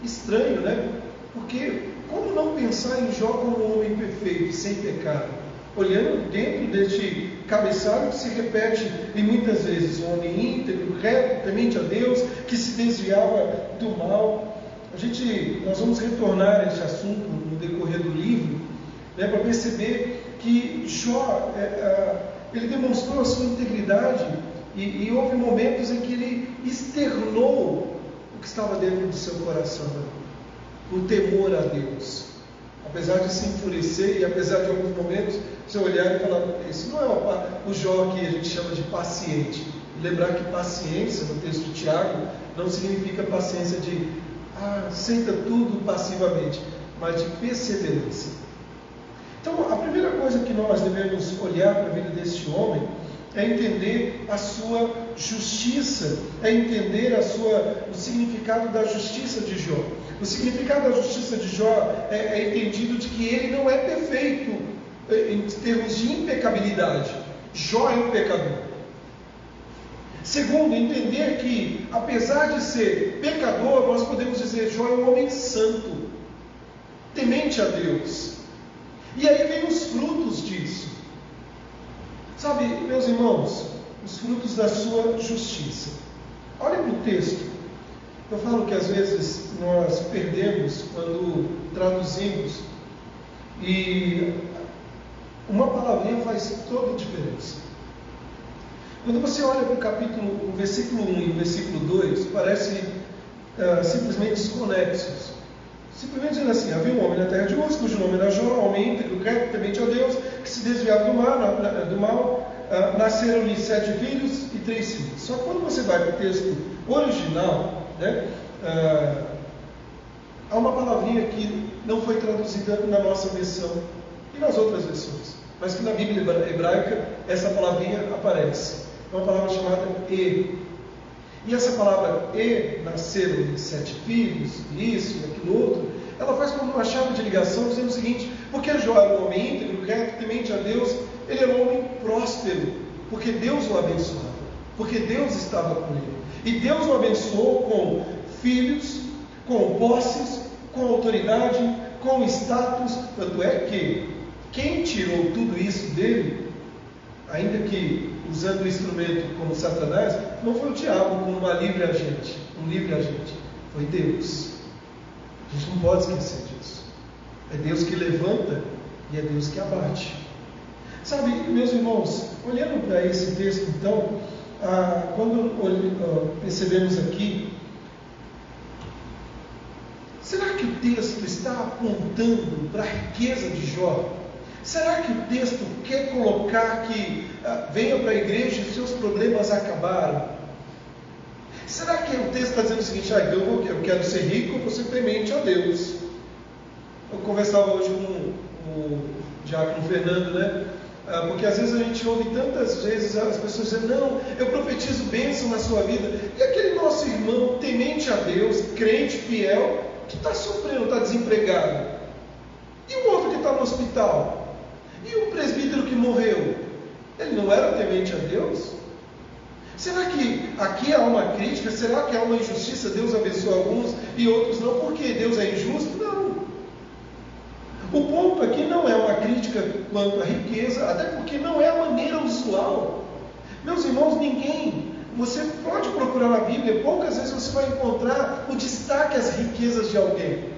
estranho, né? Porque como não pensar em Jó como um homem perfeito, sem pecado? Olhando dentro deste cabeçalho que se repete e muitas vezes, um homem íntegro, reto, temente a Deus, que se desviava do mal. Nós vamos retornar a este assunto no decorrer do livro, né, para perceber que Jó, ele demonstrou a sua integridade e houve momentos em que ele externou o que estava dentro do seu coração, o temor a Deus. Apesar de se enfurecer e apesar de alguns momentos você olhar e falar: esse não é o Jó que a gente chama de paciente. E lembrar que paciência, no texto de Tiago, não significa paciência de aceita tudo passivamente, mas de perseverança. Então, a primeira coisa que nós devemos olhar para a vida deste homem é entender a sua justiça, é entender o significado da justiça de Jó. O significado da justiça de Jó é entendido de que ele não é perfeito em termos de impecabilidade. Jó é um pecador. Segundo, entender que, apesar de ser pecador, nós podemos dizer: Jó é um homem santo, temente a Deus. E aí vem os frutos disso. Sabe, meus irmãos, os frutos da sua justiça. Olhem para o texto. Eu falo que às vezes nós perdemos quando traduzimos, e uma palavrinha faz toda a diferença. Quando você olha para o versículo 1 e o versículo 2, parecem simplesmente desconexos. Simplesmente dizendo assim: havia um homem na terra de Uz, cujo nome era Jó, homem íntegro, reto, temente a Deus, que se desviava do mal. Nasceram-lhe 7 filhos e 3 filhas. Só que quando você vai para o texto original, né, há uma palavrinha que não foi traduzida na nossa versão e nas outras versões, mas que na Bíblia hebraica essa palavrinha aparece. É uma palavra chamada E. E essa palavra E, nasceram 7 filhos, isso e aquilo outro, ela faz como uma chave de ligação, dizendo o seguinte: porque Jó era um homem íntegro, reto, temente a Deus, ele era um homem próspero, porque Deus o abençoava, porque Deus estava com ele. E Deus o abençoou com filhos, com posses, com autoridade, com status. Tanto é que quem tirou tudo isso dele, ainda que usando o instrumento como Satanás, não foi o diabo como um livre agente, foi Deus. A gente não pode esquecer disso. É Deus que levanta e é Deus que abate. Sabe, meus irmãos, olhando para esse texto, então, quando percebemos aqui, será que o texto está apontando para a riqueza de Jó? Será que o texto quer colocar que venha para a igreja e os seus problemas acabaram? Será que o texto está dizendo o seguinte: eu quero ser rico, eu vou ser temente a Deus? Eu conversava hoje com o diácono Fernando, né? Porque às vezes a gente ouve tantas vezes as pessoas dizendo: não, eu profetizo bênção na sua vida. E aquele nosso irmão temente a Deus, crente, fiel, que está sofrendo, está desempregado. E o outro que está no hospital? E o presbítero que morreu? Ele não era temente a Deus? Será que aqui há uma crítica? Será que há uma injustiça? Deus abençoa alguns e outros não, porque Deus é injusto? Não. O ponto aqui não é uma crítica quanto à riqueza, até porque não é a maneira usual. Meus irmãos, você pode procurar na Bíblia, poucas vezes você vai encontrar o destaque às riquezas de alguém.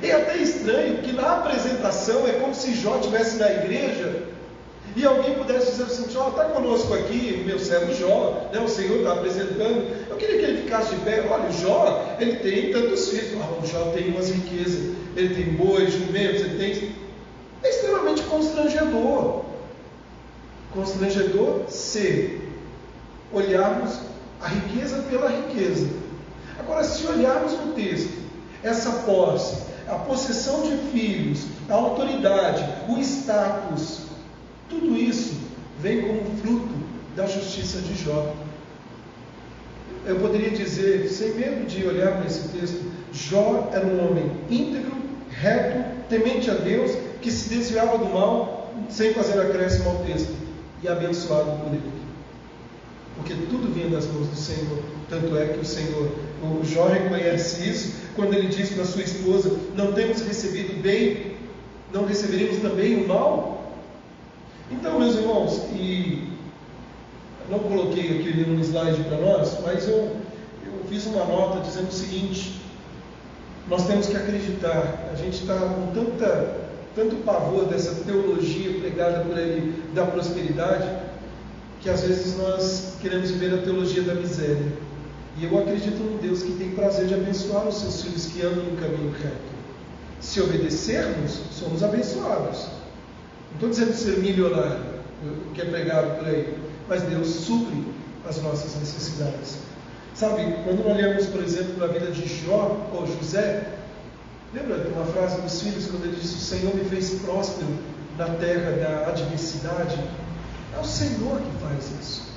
É até estranho que na apresentação é como se Jó estivesse na igreja e alguém pudesse dizer assim: Jó, está conosco aqui, meu servo Jó, né? O Senhor está apresentando. Eu queria que ele ficasse de pé. Olha, o Jó, ele tem tantos filhos. O Jó tem umas riquezas, ele tem bois, jumentos, ele tem... É extremamente constrangedor. Constrangedor se olharmos a riqueza pela riqueza. Agora, se olharmos no texto, essa posse, a possessão de filhos, a autoridade, o status, tudo isso vem como fruto da justiça de Jó. Eu poderia dizer, sem medo de olhar para esse texto, Jó era um homem íntegro, reto, temente a Deus, que se desviava do mal, sem fazer acréscimo ao texto, e abençoado por ele. Porque tudo vinha das mãos do Senhor. Tanto é que o Jó reconhece isso, quando ele diz para sua esposa: não temos recebido bem, não receberemos também o mal? Então, meus irmãos, e não coloquei aqui no slide para nós, mas eu fiz uma nota dizendo o seguinte: nós temos que acreditar. A gente está com tanto pavor dessa teologia pregada por aí da prosperidade, que às vezes nós queremos viver a teologia da miséria. E eu acredito num Deus que tem prazer de abençoar os seus filhos que andam no caminho reto. Se obedecermos, somos abençoados. Não estou dizendo ser milionário, o que é pregado por aí, mas Deus supre as nossas necessidades. Sabe, quando olhamos, por exemplo, para a vida de Jó ou José, lembra de uma frase dos filhos, quando ele disse: o Senhor me fez próspero na terra da adversidade? É o Senhor que faz isso.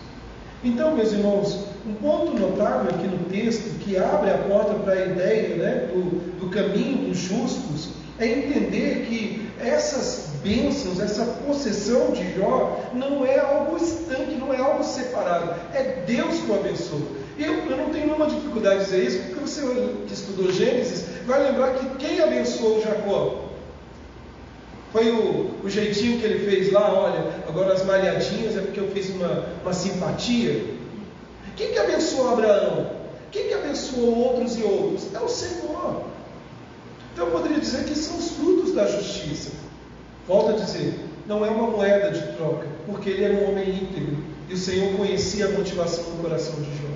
Então, meus irmãos, um ponto notável aqui no texto, que abre a porta para a ideia, né, do caminho dos justos, é entender que essas bênçãos, essa possessão de Jó, não é algo estanque, não é algo separado, é Deus que o abençoa. Eu não tenho nenhuma dificuldade de dizer isso, porque você que estudou Gênesis vai lembrar que quem abençoou Jacó? Foi o jeitinho que ele fez lá: olha, agora as malhadinhas é porque eu fiz uma simpatia. Quem que abençoou Abraão? Quem que abençoou outros e outros? É o Senhor. Então eu poderia dizer que são os frutos da justiça. Volto a dizer, não é uma moeda de troca, porque ele era um homem íntegro e o Senhor conhecia a motivação do coração de Jó.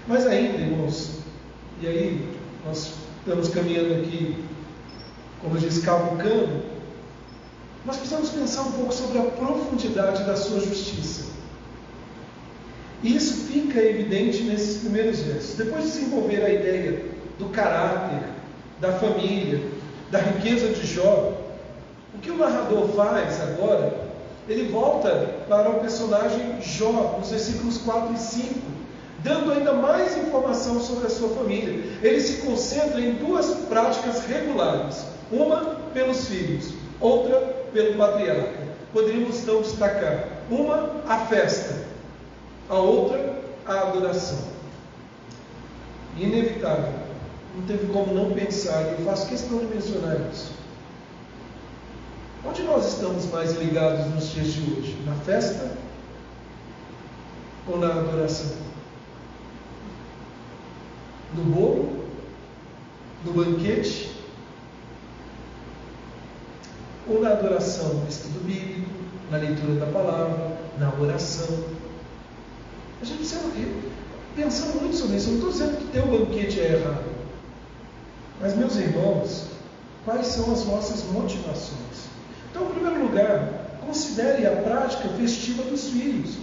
Mas ainda, irmãos, e aí nós estamos caminhando aqui, como eu disse, cavucando, nós precisamos pensar um pouco sobre a profundidade da sua justiça. E isso fica evidente nesses primeiros versos. Depois de desenvolver a ideia do caráter, da família, da riqueza de Jó, o que o narrador faz agora, ele volta para o personagem Jó, nos versículos 4 e 5, dando ainda mais informação sobre a sua família. Ele se concentra em duas práticas regulares: uma pelos filhos, outra pelo patriarca. Poderíamos então destacar: uma, a festa; a outra, a adoração. Inevitável, não teve como não pensar, e eu faço questão de mencionar isso. Onde nós estamos mais ligados nos dias de hoje? Na festa ou na adoração? No bolo? No banquete? Ou na adoração, no estudo bíblico, na leitura da palavra, na oração? A gente precisa pensar muito sobre isso. Eu não estou dizendo que ter um banquete é errado. Mas, meus irmãos, quais são as nossas motivações? Então, em primeiro lugar, considere a prática festiva dos filhos.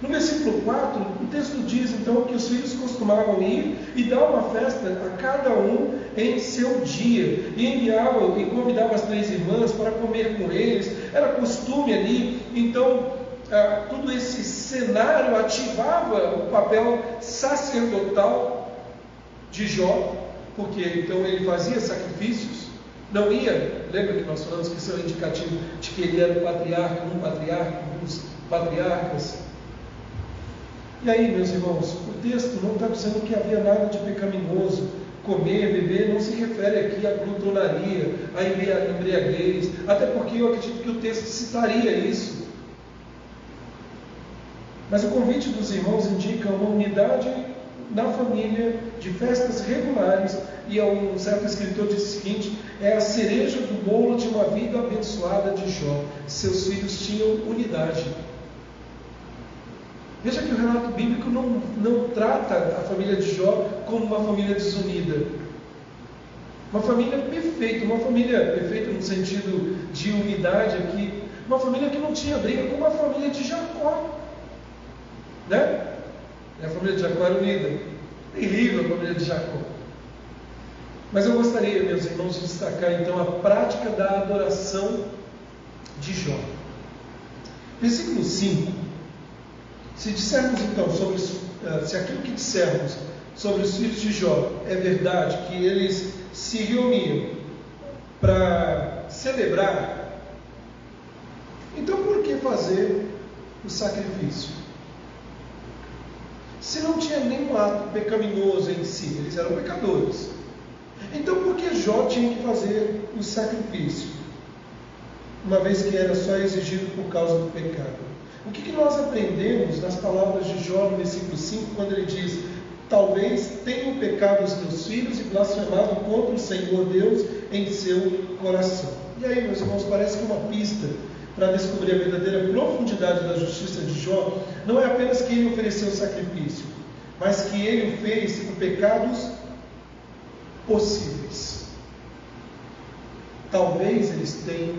No versículo 4, o texto diz então que os filhos costumavam ir e dar uma festa a cada um em seu dia, e enviavam e convidavam as 3 irmãs para comer com eles. Era costume ali. Então, todo esse cenário ativava o papel sacerdotal de Jó, porque então ele fazia sacrifícios. Não ia, lembra que nós falamos que isso é um indicativo de que ele era o patriarca, um dos patriarcas. E aí, meus irmãos, o texto não está dizendo que havia nada de pecaminoso. Comer, beber, não se refere aqui à glutonaria, à embriaguez, até porque eu acredito que o texto citaria isso. Mas o convite dos irmãos indica uma unidade na família, de festas regulares, e um certo escritor diz o seguinte: é a cereja do bolo de uma vida abençoada de Jó. Seus filhos tinham unidade. Veja que o relato bíblico não trata a família de Jó como uma família desunida. Uma família perfeita no sentido de unidade aqui, uma família que não tinha briga, como a família de Jacó. Né? A família de Jacó era unida. Terrível a família de Jacó. Mas eu gostaria, meus irmãos, de destacar então a prática da adoração de Jó. Versículo 5. Se dissermos então se aquilo que dissermos sobre os filhos de Jó é verdade, que eles se reuniam para celebrar, então por que fazer o sacrifício? Se não tinha nenhum ato pecaminoso em si, eles eram pecadores. Então por que Jó tinha que fazer o sacrifício? Uma vez que era só exigido por causa do pecado. O que nós aprendemos nas palavras de Jó no versículo 5, quando ele diz: talvez tenham pecado os teus filhos e blasfemado contra o Senhor Deus em seu coração. E aí, meus irmãos, parece que uma pista para descobrir a verdadeira profundidade da justiça de Jó não é apenas que ele ofereceu o sacrifício, mas que ele o fez por pecados possíveis. Talvez eles tenham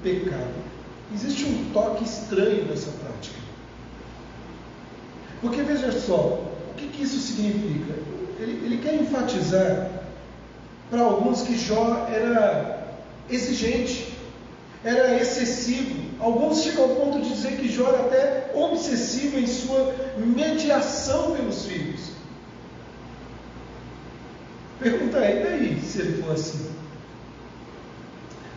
pecado. Existe um toque estranho nessa prática. Porque veja só, o que isso significa? Ele quer enfatizar para alguns que Jó era exigente, era excessivo. Alguns chegam ao ponto de dizer que Jó era até obsessivo em sua mediação pelos filhos. Pergunta é, e daí, se ele for assim?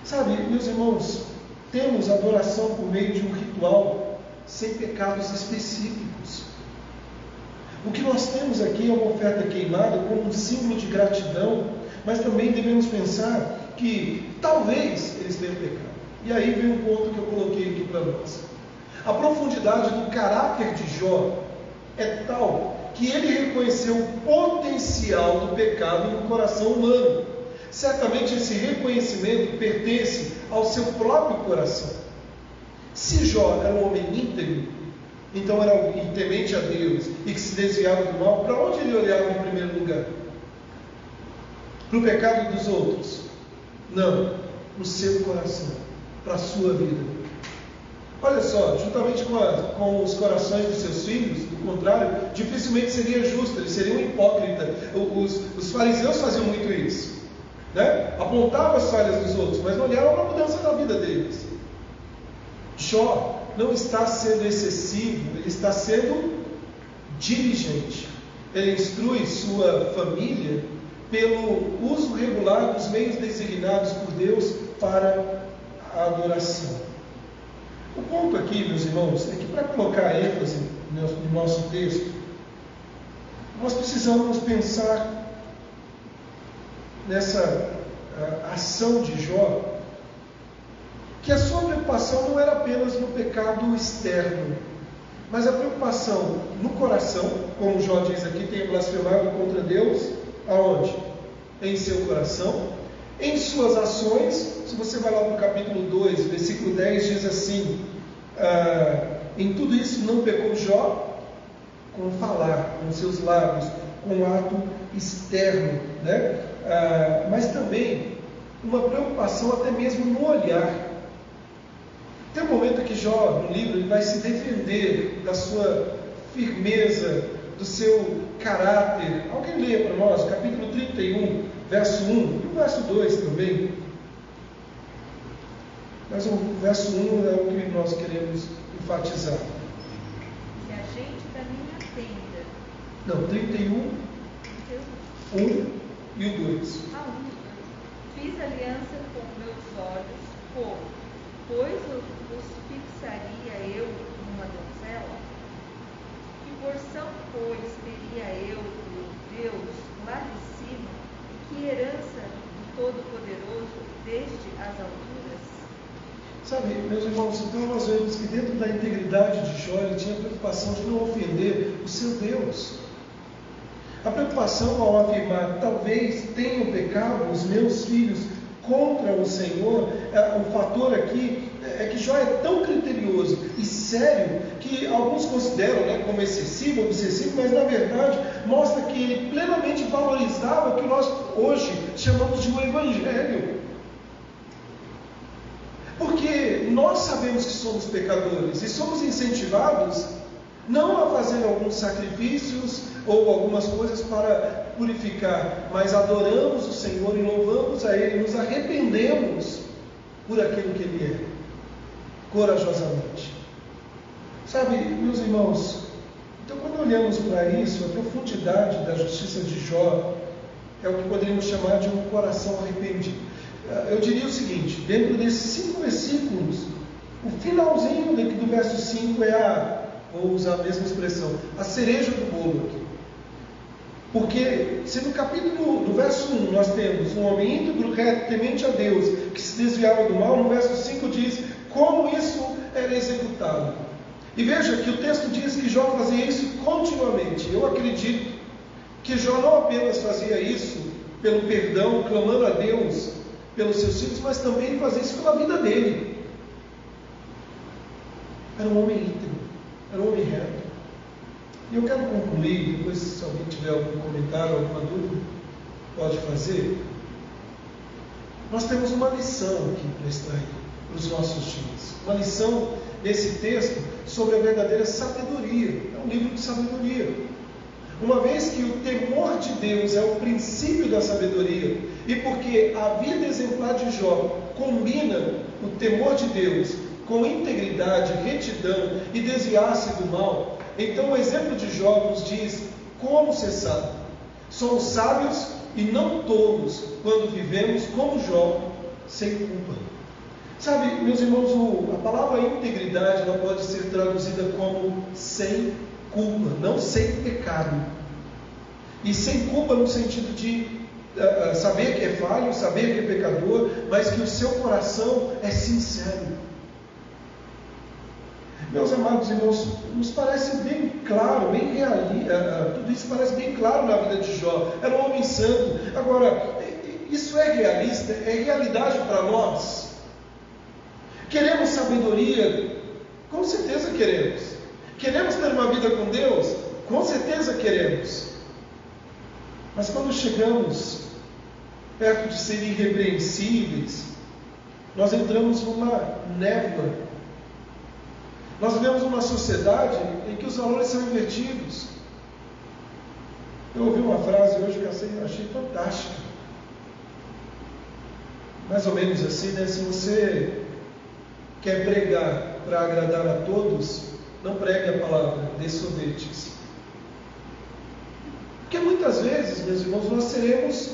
Sabe, meus irmãos, temos adoração por meio de um ritual sem pecados específicos. O que nós temos aqui é uma oferta queimada como um símbolo de gratidão, mas também devemos pensar que talvez eles tenham pecado. E aí vem um ponto que eu coloquei aqui para nós. A profundidade do caráter de Jó é tal que ele reconheceu o potencial do pecado no coração humano. Certamente esse reconhecimento pertence ao seu próprio coração. Se Jó era um homem íntegro, então era alguém temente a Deus e que se desviava do mal, para onde ele olhava em primeiro lugar? Para o pecado dos outros? Não, no seu coração, para a sua vida. Olha só, juntamente com os corações dos seus filhos, do contrário, dificilmente seria justo, eles seriam hipócritas. Os fariseus faziam muito isso, né? Apontavam as falhas dos outros, mas não olhavam para a mudança da vida deles. Jó não está sendo excessivo, ele está sendo diligente. Ele instrui sua família pelo uso regular dos meios designados por Deus para a adoração. O ponto aqui, meus irmãos, é que para colocar ênfase no nosso texto, nós precisamos pensar nessa ação de Jó que a sua preocupação não era apenas no pecado externo, mas a preocupação no coração, como Jó diz aqui, tenha blasfemado contra Deus, aonde? Em seu coração, em suas ações. Se você vai lá para o capítulo 2, versículo 10, diz assim, em tudo isso não pecou Jó, com falar, com seus lábios, com o ato externo, né? Mas também uma preocupação até mesmo no olhar. Tem um momento que Jó, no livro, ele vai se defender da sua firmeza, do seu caráter. Alguém lê para nós, capítulo 31, verso 1 e o verso 2 também. Mas o verso 1 é o que nós queremos enfatizar. Que a gente da minha tenda. Não, 31, 1 e o 2. Fiz aliança com meus olhos, pois os fixaria eu numa donzela? Que porção, pois, teria eu do Deus lá de cima? Que herança do Todo-Poderoso desde as alturas? Sabe, meus irmãos, então nós vemos que dentro da integridade de Jó, ele tinha a preocupação de não ofender o seu Deus. A preocupação ao afirmar, talvez tenham pecado os meus filhos contra o Senhor, o fator aqui é que Jó é tão criterioso e sério que alguns consideram, né, como excessivo, obsessivo, mas na verdade mostra que ele plenamente valorizava o que nós hoje chamamos de um evangelho. Porque nós sabemos que somos pecadores e somos incentivados não a fazer alguns sacrifícios ou algumas coisas para purificar, mas adoramos o Senhor e louvamos a Ele, nos arrependemos por aquilo que Ele é, corajosamente. Sabe, meus irmãos, então quando olhamos para isso, a profundidade da justiça de Jó é o que poderíamos chamar de um coração arrependido. Eu diria o seguinte, dentro desses 5 versículos, o finalzinho do verso 5 vou usar a mesma expressão, a cereja do bolo aqui. Porque se no verso 1 nós temos um homem íntegro, reto, temente a Deus, que se desviava do mal, no verso 5 diz como isso era executado. E veja que o texto diz que Jó fazia isso continuamente. Eu acredito que Jó não apenas fazia isso pelo perdão, clamando a Deus pelos seus filhos, mas também fazia isso pela vida dele. Era um homem íntegro, era um homem reto. E eu quero concluir, depois se alguém tiver algum comentário, alguma dúvida, pode fazer. Nós temos uma lição aqui para extrair para os nossos dias. Uma lição nesse texto sobre a verdadeira sabedoria. É um livro de sabedoria. Uma vez que o temor de Deus é o princípio da sabedoria, e porque a vida exemplar de Jó combina o temor de Deus com integridade, retidão e desviar-se do mal, então o exemplo de Jó nos diz como ser sábio. Somos sábios e não tolos quando vivemos como Jó, sem culpa. Sabe, meus irmãos, a palavra integridade ela pode ser traduzida como sem culpa, não sem pecado. E sem culpa no sentido de saber que é falho, saber que é pecador, mas que o seu coração é sincero. Meus amados irmãos, nos parece bem claro, bem realista, tudo isso parece bem claro na vida de Jó. Era um homem santo. Agora, isso é realista? É realidade para nós? Queremos sabedoria? Com certeza queremos. Queremos ter uma vida com Deus? Com certeza queremos. Mas quando chegamos perto de ser irrepreensíveis, nós entramos numa névoa. Nós vivemos uma sociedade em que os valores são invertidos. Eu ouvi uma frase hoje que eu achei fantástica. Mais ou menos assim, né? Se você quer pregar para agradar a todos, não pregue a palavra, dê sorvetes. Porque muitas vezes, meus irmãos, nós seremos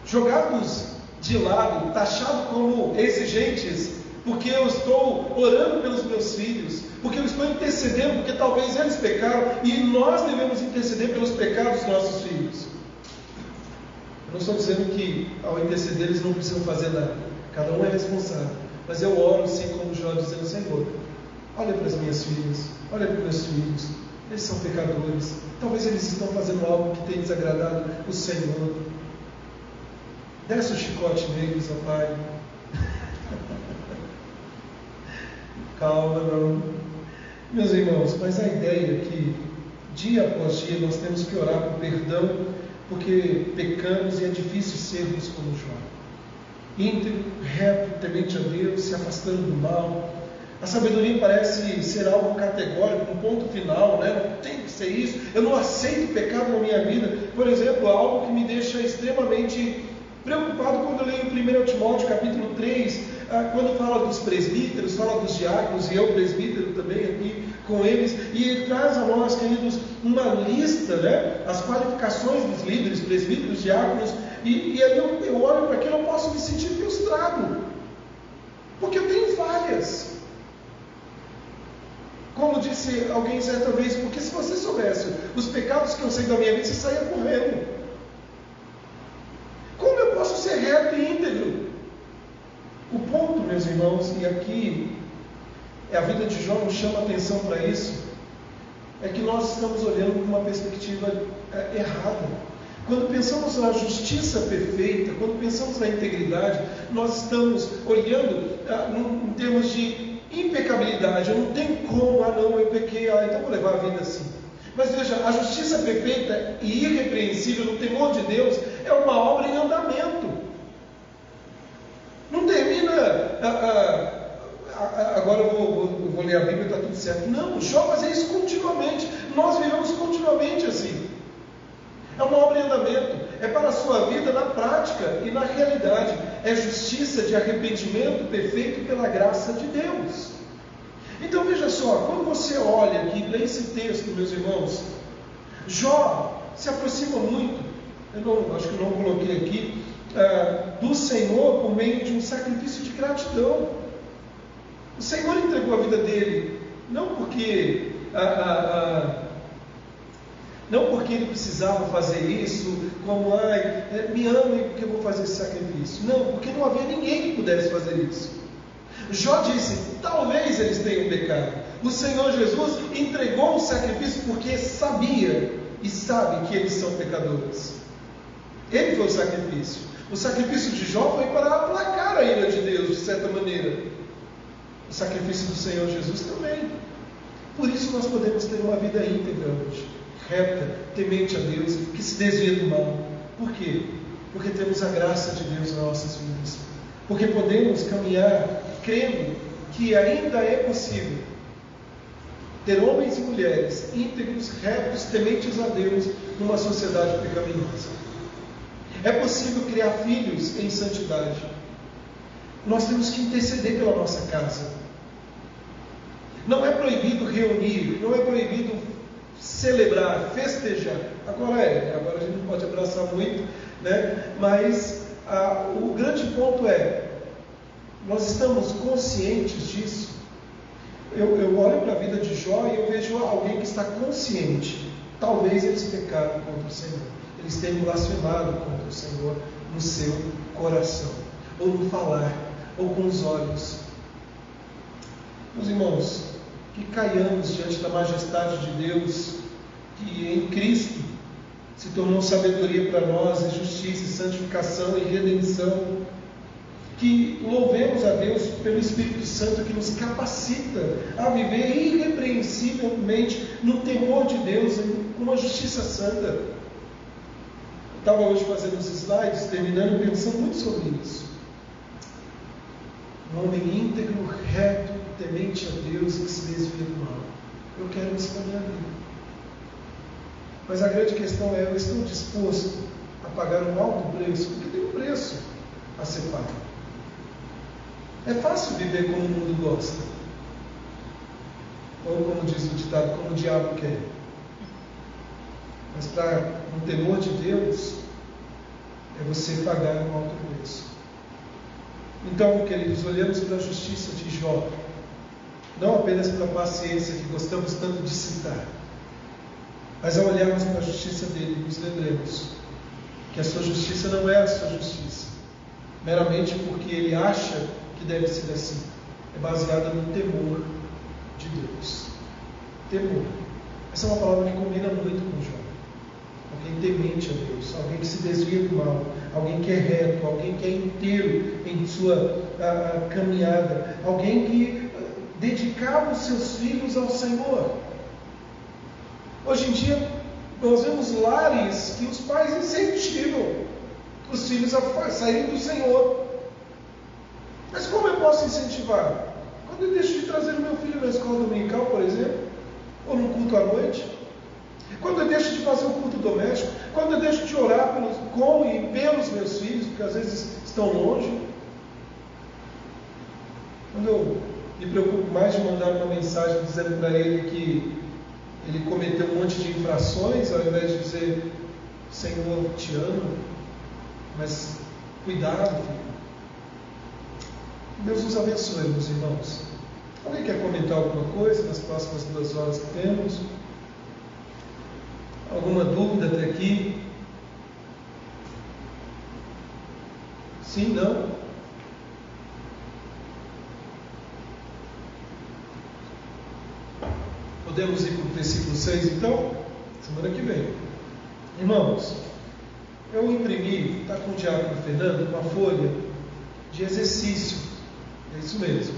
jogados de lado, taxados como exigentes, porque eu estou orando pelos meus filhos, porque eu estou intercedendo, porque talvez eles pecaram, e nós devemos interceder pelos pecados dos nossos filhos. Eu não estou dizendo que ao interceder eles não precisam fazer nada. Cada um é responsável. Mas eu oro assim como Jó, dizendo: Senhor, olha para as minhas filhas, olha para os meus filhos. Eles são pecadores. Talvez eles estão fazendo algo que tenha desagradado o Senhor. Desce o chicote neles, ó Pai. Calma, não. Meus irmãos, mas a ideia é que dia após dia nós temos que orar por perdão, porque pecamos e é difícil sermos como Jó. Íntegro, reto, temente a Deus, se afastando do mal. A sabedoria parece ser algo categórico, um ponto final, né? Não tem que ser isso. Eu não aceito pecado na minha vida. Por exemplo, algo que me deixa extremamente preocupado quando eu leio 1 Timóteo capítulo 3, quando fala dos presbíteros, fala dos diáconos, e eu presbítero também aqui com eles, e ele traz a nós, queridos, uma lista, né? As qualificações dos líderes, presbíteros, diáconos, e aí eu olho para aquilo, eu posso me sentir frustrado, porque eu tenho falhas. Como disse alguém certa vez, porque se você soubesse os pecados que eu sei da minha vida, você saia correndo. Como eu posso ser reto e íntegro? O ponto, meus irmãos, e aqui a vida de Jó nos chama a atenção para isso, é que nós estamos olhando com uma perspectiva errada. Quando pensamos na justiça perfeita, quando pensamos na integridade, nós estamos olhando em termos de impecabilidade. Eu não tenho como, não, eu pequei, então vou levar a vida assim. Mas veja, a justiça perfeita e irrepreensível no temor de Deus é uma obra em andamento. Não termina, agora eu vou ler a Bíblia e está tudo certo. Não, Jó fazia isso continuamente. Nós vivemos continuamente assim. É uma obra em andamento. É para a sua vida na prática e na realidade. É justiça de arrependimento perfeito pela graça de Deus. Então veja só, quando você olha aqui, lê esse texto, meus irmãos, Jó se aproxima muito, acho que eu não coloquei aqui, do Senhor por meio de um sacrifício de gratidão. O Senhor entregou a vida dele, não porque ele precisava fazer isso, como, me ame porque eu vou fazer esse sacrifício. Não, porque não havia ninguém que pudesse fazer isso. Jó disse, talvez eles tenham pecado. O Senhor Jesus entregou o sacrifício porque sabia e sabe que eles são pecadores. Ele foi o sacrifício. O sacrifício de Jó foi para aplacar a ira de Deus, de certa maneira. O sacrifício do Senhor Jesus também. Por isso nós podemos ter uma vida íntegra hoje, reta, temente a Deus, que se desvia do mal. Por quê? Porque temos a graça de Deus nas nossas vidas. Porque podemos caminhar crendo que ainda é possível ter homens e mulheres íntegros, retos, tementes a Deus numa sociedade pecaminosa. É possível criar filhos em santidade. Nós temos que interceder pela nossa casa. Não é proibido reunir, não é proibido celebrar, festejar. Agora a gente não pode abraçar muito, né? Mas o grande ponto é, nós estamos conscientes disso. Eu olho para a vida de Jó e eu vejo alguém que está consciente. Talvez eles pecaram contra o Senhor, eles tenham blasfemado contra o Senhor no seu coração, ou no falar, ou com os olhos. Meus irmãos, que caiamos diante da majestade de Deus, que em Cristo se tornou sabedoria para nós, e justiça, e santificação e redenção. Que louvemos a Deus pelo Espírito Santo que nos capacita a viver irrepreensivelmente no temor de Deus, com uma justiça santa. Eu estava hoje fazendo os slides, terminando, pensando muito sobre isso. Um homem íntegro, reto, temente a Deus, que se desvia do mal. Eu quero isso para a minha vida. Mas a grande questão é, eu estou disposto a pagar um alto preço, porque tem um preço a ser pago. É fácil viver como o mundo gosta. Ou como diz o ditado, como o diabo quer. Mas para o temor de Deus, é você pagar um alto preço. Então, queridos, olhamos para a justiça de Jó, não apenas pela paciência que gostamos tanto de citar, mas ao olharmos para a justiça dele, nos lembremos que a sua justiça não é a sua justiça, meramente porque ele acha que deve ser assim. É baseada no temor de Deus. Temor. Essa é uma palavra que combina muito com Jó. Alguém temente a Deus, alguém que se desvia do mal, alguém que é reto, alguém que é inteiro em sua caminhada, alguém que dedicava os seus filhos ao Senhor. Hoje em dia, nós vemos lares que os pais incentivam os filhos a saírem do Senhor. Mas como eu posso incentivar? Quando eu deixo de trazer o meu filho na escola dominical, por exemplo, ou no culto à noite, quando eu deixo de fazer o culto doméstico, quando eu deixo de orar com e pelos meus filhos, porque às vezes estão longe, quando eu me preocupo mais de mandar uma mensagem dizendo para ele que ele cometeu um monte de infrações, ao invés de dizer: Senhor, te amo, mas cuidado, filho. Deus nos abençoe, meus irmãos. Alguém quer comentar alguma coisa nas próximas 2 horas que temos? Alguma dúvida até aqui? Sim, não? Podemos ir para o versículo 6 então? Semana que vem. Irmãos, eu imprimi, está com o diácono Fernando, uma folha de exercício. É isso mesmo.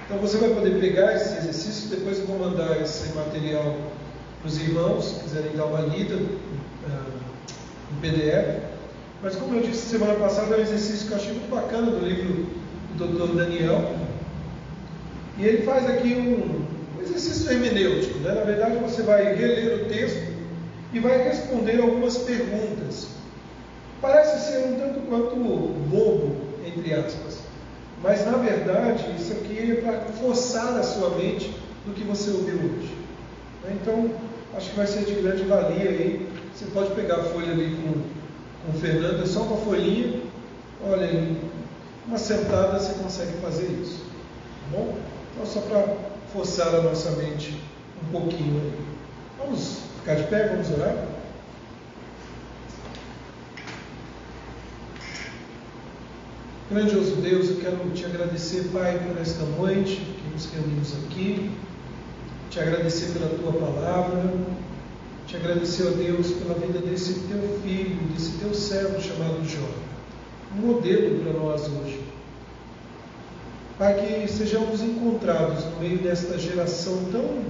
Então você vai poder pegar esses exercícios, depois eu vou mandar esse material para os irmãos, se quiserem dar uma lida em PDF. Mas como eu disse semana passada, é um exercício que eu achei muito bacana do livro do Dr. Daniel. E ele faz aqui um exercício hermenêutico, né? Na verdade, você vai reler o texto e vai responder algumas perguntas. Parece ser um tanto quanto bobo, entre aspas. Mas, na verdade, isso aqui é para forçar a sua mente do que você ouviu hoje. Então, acho que vai ser de grande valia aí. Você pode pegar a folha ali com o Fernando, é só uma folhinha. Olha aí, uma sentada você consegue fazer isso. Tá bom? Então, só para forçar a nossa mente um pouquinho aí. Vamos ficar de pé, vamos orar? Grandioso Deus, eu quero te agradecer, Pai, por esta noite que nos reunimos aqui, te agradecer pela tua palavra, te agradecer, ó Deus, pela vida desse teu filho, desse teu servo chamado Jó, um modelo para nós hoje. Pai, que sejamos encontrados no meio desta geração tão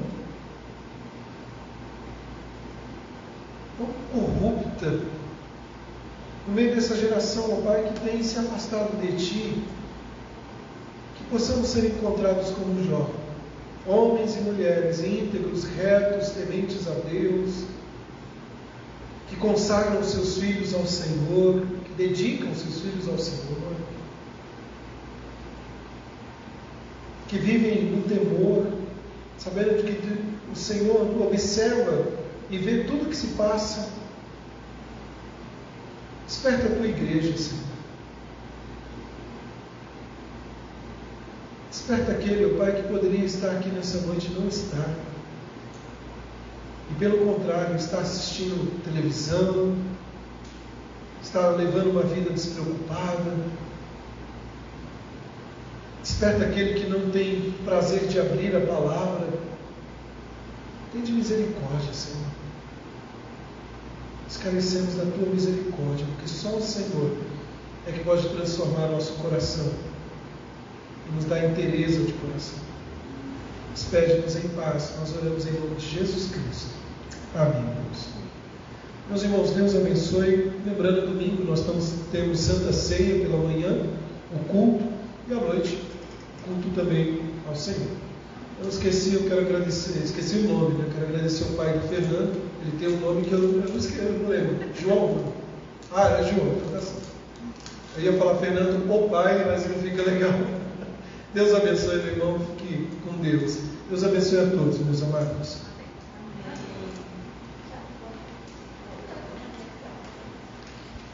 corrupta, no meio dessa geração, ó Pai, que tem se afastado de Ti, que possamos ser encontrados como Jó, homens e mulheres íntegros, retos, tementes a Deus, que consagram os seus filhos ao Senhor, que dedicam os seus filhos ao Senhor, que vivem no temor, sabendo que o Senhor observa e vê tudo o que se passa. Desperta a tua igreja, Senhor. Desperta aquele, ó Pai, que poderia estar aqui nessa noite e não está. E pelo contrário, está assistindo televisão, está levando uma vida despreocupada. Desperta aquele que não tem prazer de abrir a palavra. Tem de misericórdia, Senhor. Nós carecemos da tua misericórdia, porque só o Senhor é que pode transformar nosso coração e nos dar inteireza de coração. Despede-nos em paz, nós oramos em nome de Jesus Cristo. Amém, Deus. Meus irmãos, Deus abençoe. Lembrando, domingo nós temos Santa Ceia pela manhã, o culto, e à noite, o culto também ao Senhor. Eu quero agradecer, esqueci o nome, né? Eu quero agradecer ao pai do Fernando. Ele tem um nome que eu não lembro. João? Era João, tá certo. Eu ia falar Fernando, o pai, mas não fica legal. Deus abençoe, meu irmão, fique com Deus. Deus abençoe a todos, meus amados.